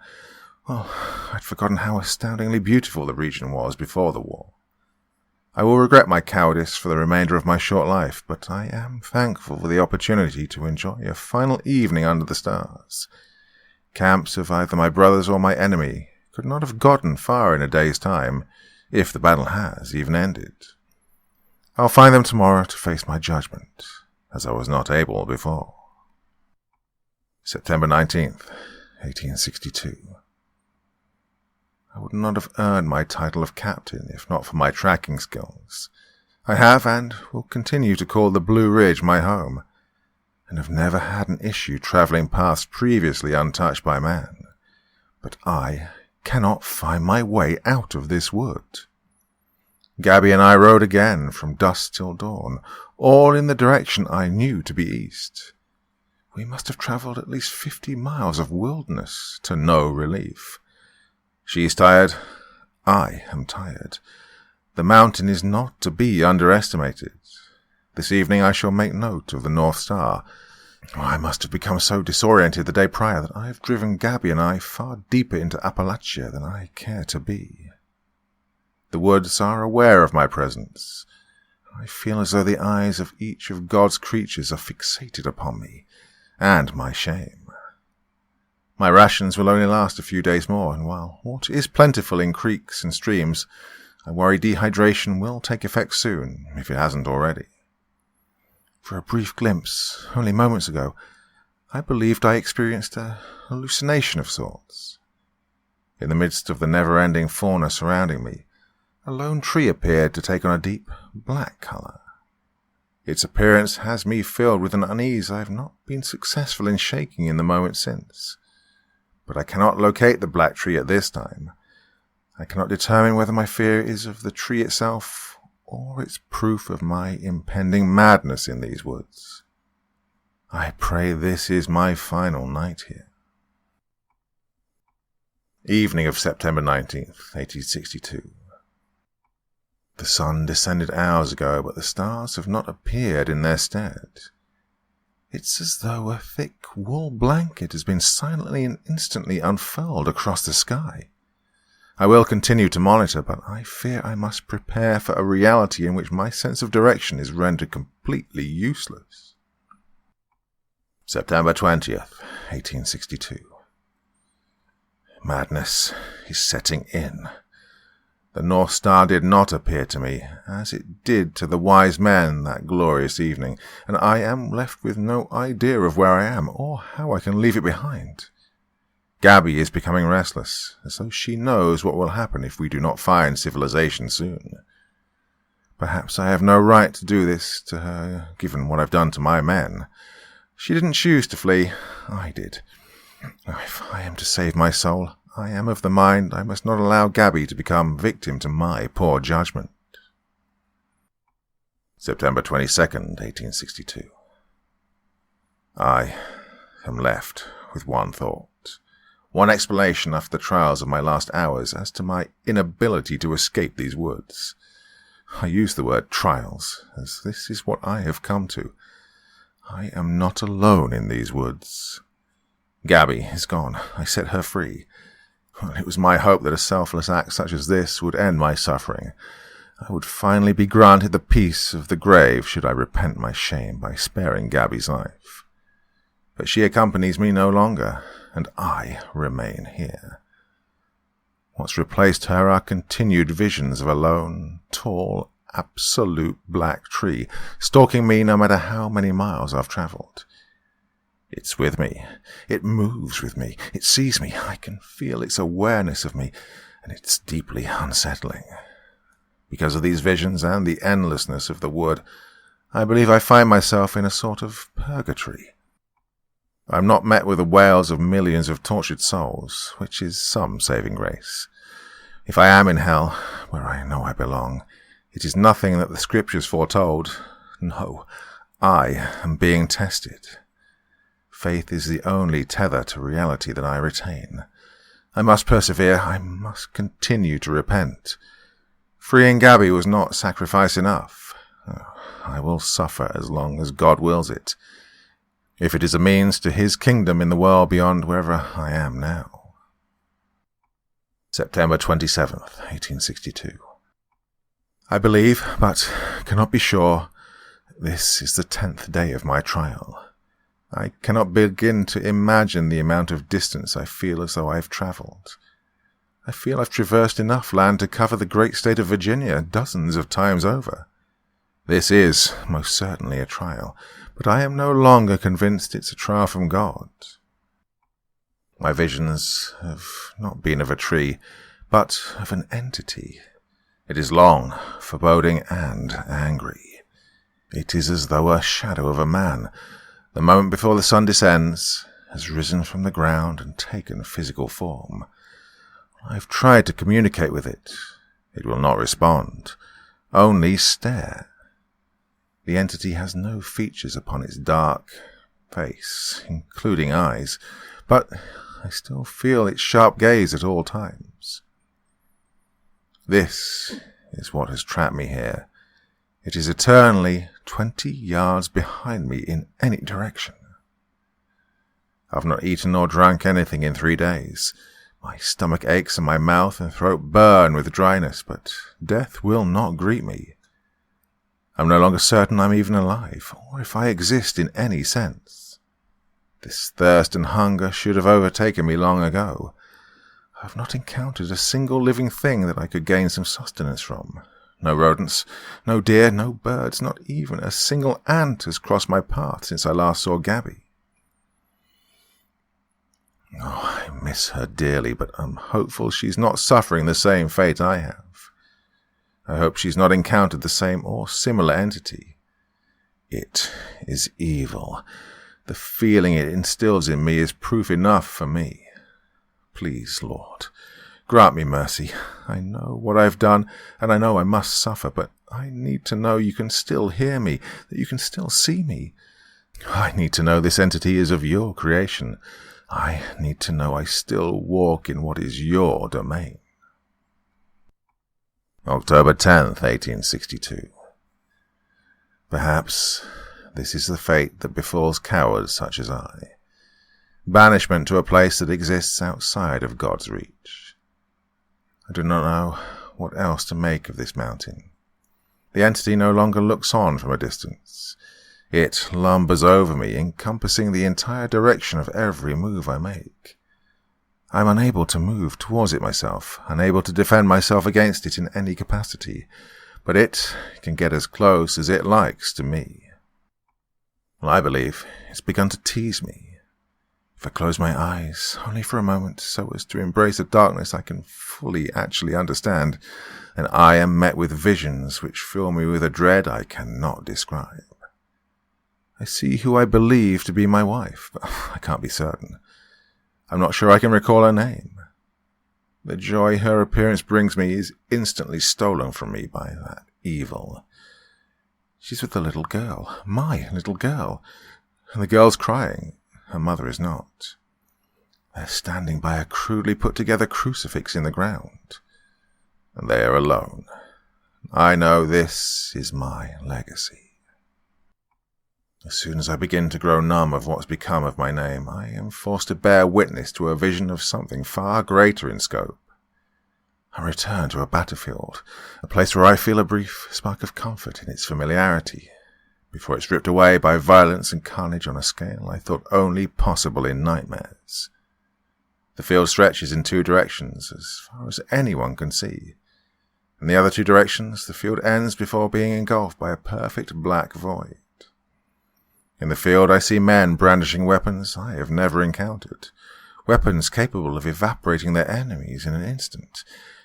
Well, I'd forgotten how astoundingly beautiful the region was before the war. I will regret my cowardice for the remainder of my short life, but I am thankful for the opportunity to enjoy a final evening under the stars. Camps of either my brothers or my enemy could not have gotten far in a day's time, if the battle has even ended. I'll find them tomorrow to face my judgment, as I was not able before. September 19th, 1862. I would not have earned my title of captain if not for my tracking skills. I have and will continue to call the Blue Ridge my home, and have never had an issue travelling paths previously untouched by man. But I, cannot find my way out of this wood. Gabby and I rode again from dusk till dawn, all in the direction I knew to be east. We must have travelled at least 50 miles of wilderness to no relief. She is tired. I am tired. The mountain is not to be underestimated. This evening I shall make note of the North Star. I must have become so disoriented the day prior that I have driven Gabby and I far deeper into Appalachia than I care to be. The woods are aware of my presence. I feel as though the eyes of each of God's creatures are fixated upon me, and my shame. My rations will only last a few days more, and while water is plentiful in creeks and streams, I worry dehydration will take effect soon, if it hasn't already. For a brief glimpse, only moments ago, I believed I experienced a hallucination of sorts. In the midst of the never-ending fauna surrounding me, a lone tree appeared to take on a deep black colour. Its appearance has me filled with an unease I have not been successful in shaking in the moment since. But I cannot locate the black tree at this time. I cannot determine whether my fear is of the tree itself or its proof of my impending madness in these woods. I pray this is my final night here. Evening of September 19th, 1862. The sun descended hours ago, but the stars have not appeared in their stead. It's as though a thick wool blanket has been silently and instantly unfurled across the sky. I will continue to monitor, but I fear I must prepare for a reality in which my sense of direction is rendered completely useless. September 20th, 1862. Madness is setting in. The North Star did not appear to me, as it did to the wise men that glorious evening, and I am left with no idea of where I am, or how I can leave it behind. Gabby is becoming restless, as though she knows what will happen if we do not find civilization soon. Perhaps I have no right to do this to her, given what I've done to my men. She didn't choose to flee. I did. If I am to save my soul, I am of the mind I must not allow Gabby to become victim to my poor judgment. September 22nd, 1862. I am left with one thought. One explanation after the trials of my last hours as to my inability to escape these woods. I use the word trials, as this is what I have come to. I am not alone in these woods. Gabby is gone. I set her free. It was my hope that a selfless act such as this would end my suffering. I would finally be granted the peace of the grave should I repent my shame by sparing Gabby's life. But she accompanies me no longer, and I remain here. What's replaced her are continued visions of a lone, tall, absolute black tree, stalking me no matter how many miles I've travelled. It's with me. It moves with me. It sees me. I can feel its awareness of me, and it's deeply unsettling. Because of these visions and the endlessness of the wood, I believe I find myself in a sort of purgatory. I'm not met with the wails of millions of tortured souls, which is some saving grace. If I am in hell, where I know I belong, it is nothing that the Scriptures foretold. No, I am being tested. Faith is the only tether to reality that I retain. I must persevere. I must continue to repent. Freeing Gabby was not sacrifice enough. I will suffer as long as God wills it, if it is a means to his kingdom in the world beyond wherever I am now. September 27th, 1862. I believe, but cannot be sure, this is the 10th day of my trial. I cannot begin to imagine the amount of distance I feel as though I have travelled. I feel I've traversed enough land to cover the great state of Virginia dozens of times over. This is most certainly a trial, but I am no longer convinced it's a trial from God. My visions have not been of a tree, but of an entity. It is long, foreboding, and angry. It is as though a shadow of a man, the moment before the sun descends, has risen from the ground and taken physical form. I've tried to communicate with it. It will not respond, only stare. The entity has no features upon its dark face, including eyes, but I still feel its sharp gaze at all times. This is what has trapped me here. It is eternally 20 yards behind me in any direction. I've not eaten or drunk anything in 3 days. My stomach aches and my mouth and throat burn with dryness, but death will not greet me. I'm no longer certain I'm even alive, or if I exist in any sense. This thirst and hunger should have overtaken me long ago. I have not encountered a single living thing that I could gain some sustenance from. No rodents, no deer, no birds, not even a single ant has crossed my path since I last saw Gabby. Oh, I miss her dearly, but I'm hopeful she's not suffering the same fate I have. I hope she's not encountered the same or similar entity. It is evil. The feeling it instills in me is proof enough for me. Please, Lord, grant me mercy. I know what I've done, and I know I must suffer, but I need to know you can still hear me, that you can still see me. I need to know this entity is of your creation. I need to know I still walk in what is your domain. October 10th, 1862. Perhaps this is the fate that befalls cowards such as I. Banishment to a place that exists outside of God's reach. I do not know what else to make of this mountain. The entity no longer looks on from a distance. It lumbers over me, encompassing the entire direction of every move I make. I am unable to move towards it myself, unable to defend myself against it in any capacity, but it can get as close as it likes to me. Well, I believe it's begun to tease me. If I close my eyes, only for a moment, so as to embrace a darkness I can fully actually understand, then I am met with visions which fill me with a dread I cannot describe. I see who I believe to be my wife, but I can't be certain. I'm not sure I can recall her name. The joy her appearance brings me is instantly stolen from me by that evil. She's with the little girl, my little girl, and the girl's crying. Her mother is not. They're standing by a crudely put-together crucifix in the ground, and they are alone. I know this is my legacy. As soon as I begin to grow numb of what's become of my name, I am forced to bear witness to a vision of something far greater in scope. I return to a battlefield, a place where I feel a brief spark of comfort in its familiarity, before it's ripped away by violence and carnage on a scale I thought only possible in nightmares. The field stretches in 2 directions, as far as anyone can see. In the other 2 directions, the field ends before being engulfed by a perfect black void. In the field I see men brandishing weapons I have never encountered, weapons capable of evaporating their enemies in an instant,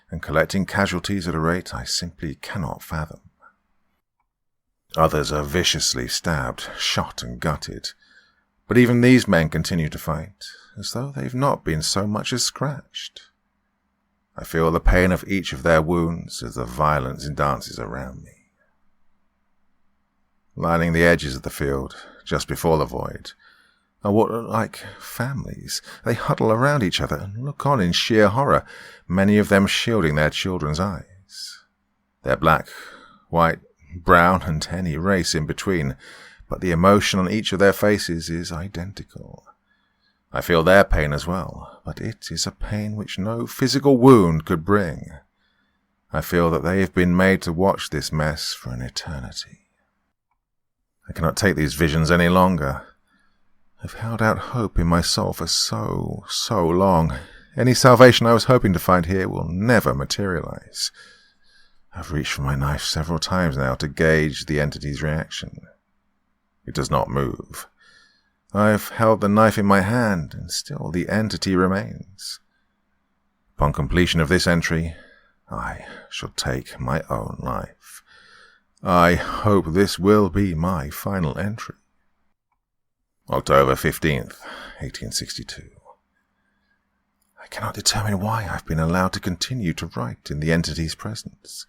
and collecting casualties at a rate I simply cannot fathom. Others are viciously stabbed, shot and gutted, but even these men continue to fight, as though they've not been so much as scratched. I feel the pain of each of their wounds as the violence dances around me. Lining the edges of the field, just before the void, are what look like families. They huddle around each other and look on in sheer horror, many of them shielding their children's eyes. They're black, white, brown, and any race in between, but the emotion on each of their faces is identical. I feel their pain as well, but it is a pain which no physical wound could bring. I feel that they have been made to watch this mess for an eternity. I cannot take these visions any longer. I've held out hope in my soul for so long. Any salvation I was hoping to find here will never materialize. I've reached for my knife several times now to gauge the entity's reaction. It does not move. I've held the knife in my hand, and still the entity remains. Upon completion of this entry, I shall take my own life. I hope this will be my final entry. October 15th, 1862. I cannot determine why I've been allowed to continue to write in the entity's presence.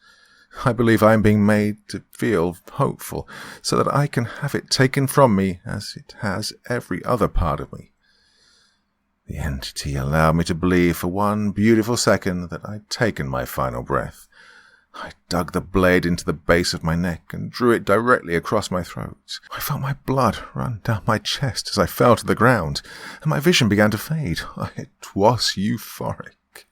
I believe I am being made to feel hopeful so that I can have it taken from me as it has every other part of me. The entity allowed me to believe for one beautiful second that I'd taken my final breath. I dug the blade into the base of my neck and drew it directly across my throat. I felt my blood run down my chest as I fell to the ground, and my vision began to fade. It was euphoric.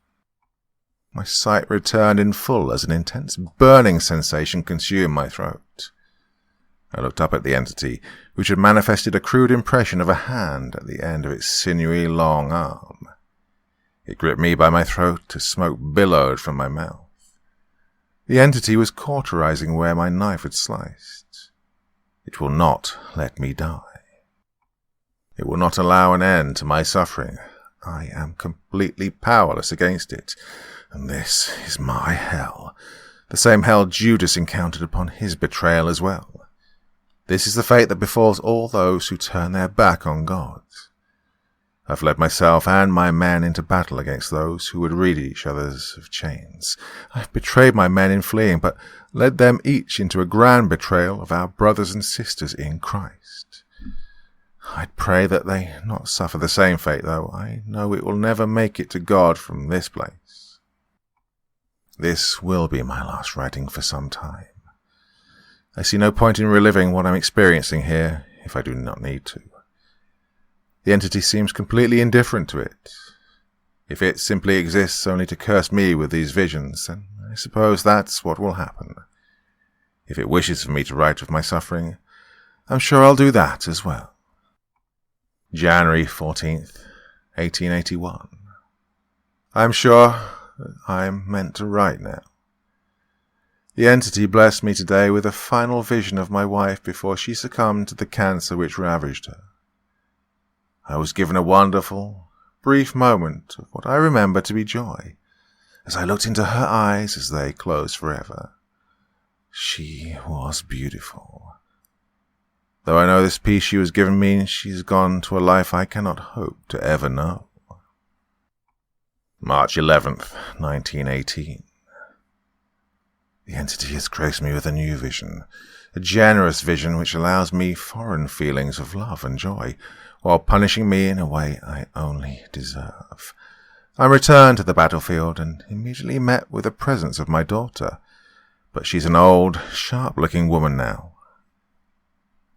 My sight returned in full as an intense burning sensation consumed my throat. I looked up at the entity, which had manifested a crude impression of a hand at the end of its sinewy long arm. It gripped me by my throat as smoke billowed from my mouth. The entity was cauterizing where my knife had sliced. It will not let me die. It will not allow an end to my suffering. I am completely powerless against it, and this is my hell, the same hell Judas encountered upon his betrayal as well. This is the fate that befalls all those who turn their back on God. I've led myself and my men into battle against those who would rid each other's of chains. I've betrayed my men in fleeing, but led them each into a grand betrayal of our brothers and sisters in Christ. I'd pray that they not suffer the same fate, though I know it will never make it to God from this place. This will be my last writing for some time. I see no point in reliving what I'm experiencing here if I do not need to. The entity seems completely indifferent to it. If it simply exists only to curse me with these visions, then I suppose that's what will happen. If it wishes for me to write of my suffering, I'm sure I'll do that as well. January 14th, 1881. I'm sure that I'm meant to write now. The entity blessed me today with a final vision of my wife before she succumbed to the cancer which ravaged her. I was given a wonderful, brief moment of what I remember to be joy, as I looked into her eyes as they closed forever. She was beautiful. Though I know this peace she was given means she's gone to a life I cannot hope to ever know. March 11th, 1918. The entity has graced me with a new vision, a generous vision which allows me foreign feelings of love and joy, while punishing me in a way I only deserve. I returned to the battlefield and immediately met with the presence of my daughter, but she's an old, sharp-looking woman now.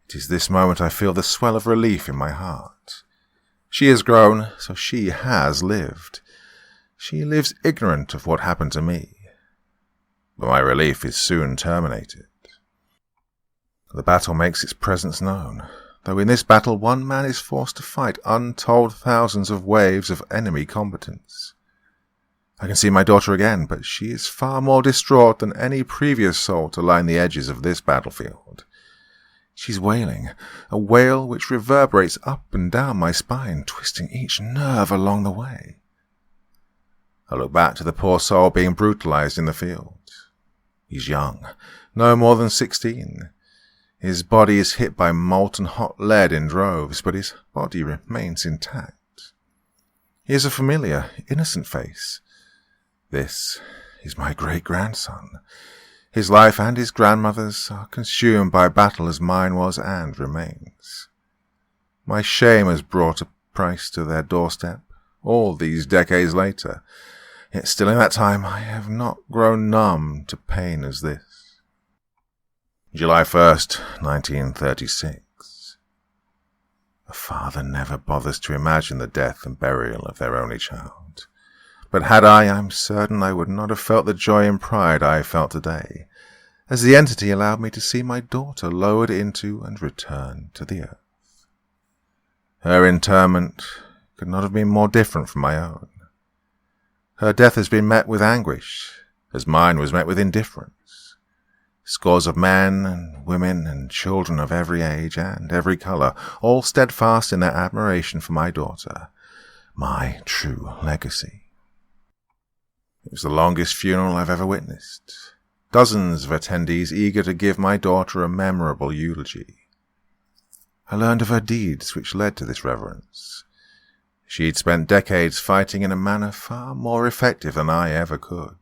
It is this moment I feel the swell of relief in my heart. She has grown, so she has lived. She lives ignorant of what happened to me. But my relief is soon terminated. The battle makes its presence known, though in this battle one man is forced to fight untold thousands of waves of enemy combatants. I can see my daughter again, but she is far more distraught than any previous soul to line the edges of this battlefield. She's wailing, a wail which reverberates up and down my spine, twisting each nerve along the way. I look back to the poor soul being brutalized in the field. He's young, no more than 16. His body is hit by molten hot lead in droves, but his body remains intact. He has a familiar, innocent face. This is my great-grandson. His life and his grandmother's are consumed by battle as mine was and remains. My shame has brought a price to their doorstep, all these decades later, yet still in that time I have not grown numb to pain as this. July 1st, 1936. A father never bothers to imagine the death and burial of their only child. But had I'm certain I would not have felt the joy and pride I felt today, as the entity allowed me to see my daughter lowered into and returned to the earth. Her interment could not have been more different from my own. Her death has been met with anguish, as mine was met with indifference. Scores of men and women and children of every age and every colour, all steadfast in their admiration for my daughter, my true legacy. It was the longest funeral I've ever witnessed. Dozens of attendees eager to give my daughter a memorable eulogy. I learned of her deeds which led to this reverence. She'd spent decades fighting in a manner far more effective than I ever could.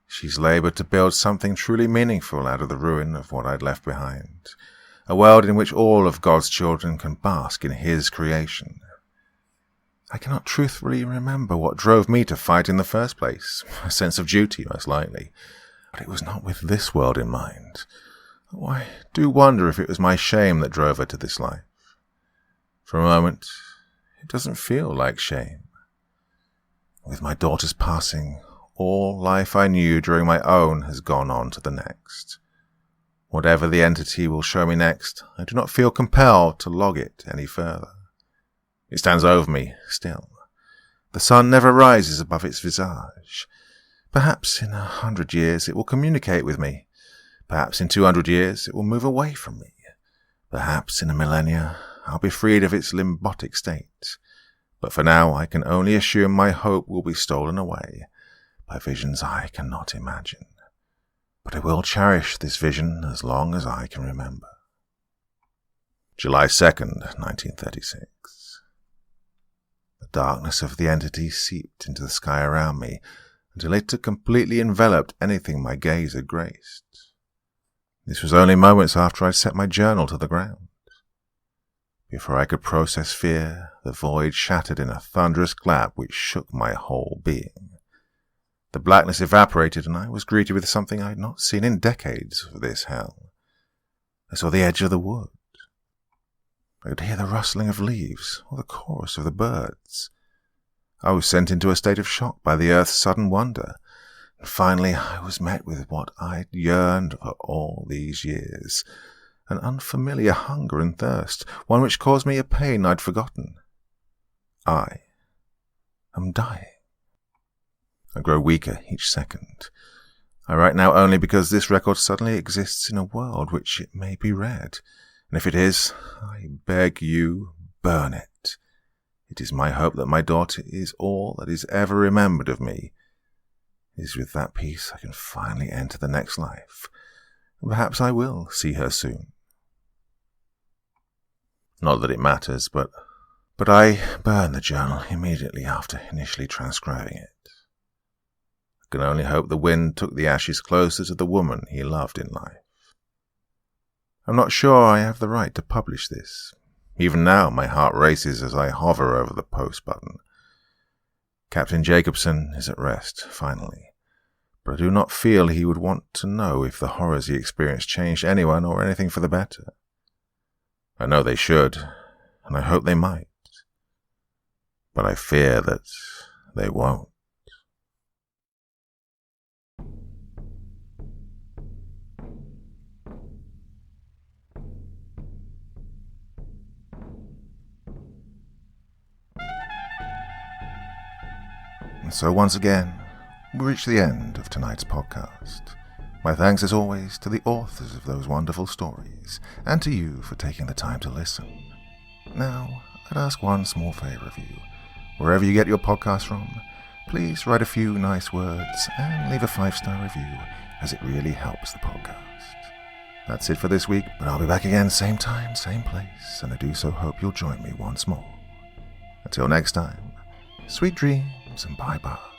She's laboured to build something truly meaningful out of the ruin of what I'd left behind, a world in which all of God's children can bask in His creation. I cannot truthfully remember what drove me to fight in the first place, a sense of duty most likely, but it was not with this world in mind. Oh, I do wonder if it was my shame that drove her to this life. For a moment, it doesn't feel like shame. With my daughter's passing, all life I knew during my own has gone on to the next. Whatever the entity will show me next, I do not feel compelled to log it any further. It stands over me still. The sun never rises above its visage. Perhaps in 100 years it will communicate with me. Perhaps in 200 years it will move away from me. Perhaps in a millennia I'll be freed of its limbotic state. But for now I can only assume my hope will be stolen away by visions I cannot imagine. But I will cherish this vision as long as I can remember. July 2nd, 1936. The darkness of the entity seeped into the sky around me until it had completely enveloped anything my gaze had graced. This was only moments after I'd set my journal to the ground. Before I could process fear, the void shattered in a thunderous clap which shook my whole being. The blackness evaporated, and I was greeted with something I had not seen in decades of this hell. I saw the edge of the wood. I could hear the rustling of leaves, or the chorus of the birds. I was sent into a state of shock by the earth's sudden wonder, and finally I was met with what I'd yearned for all these years, an unfamiliar hunger and thirst, one which caused me a pain I'd forgotten. I am dying. I grow weaker each second. I write now only because this record suddenly exists in a world which it may be read, and if it is, I beg you, burn it. It is my hope that my daughter is all that is ever remembered of me. It is with that peace I can finally enter the next life, and perhaps I will see her soon. Not that it matters, but I burn the journal immediately after initially transcribing it. I can only hope the wind took the ashes closer to the woman he loved in life. I'm not sure I have the right to publish this. Even now my heart races as I hover over the post button. Captain Jacobson is at rest, finally, but I do not feel he would want to know if the horrors he experienced changed anyone or anything for the better. I know they should, and I hope they might, but I fear that they won't. And so once again, we reach the end of tonight's podcast. My thanks as always to the authors of those wonderful stories, and to you for taking the time to listen. Now, I'd ask one small favour of you. Wherever you get your podcast from, please write a few nice words and leave a 5-star review, as it really helps the podcast. That's it for this week, but I'll be back again same time, same place, and I do so hope you'll join me once more. Until next time, sweet dreams and bye-bye.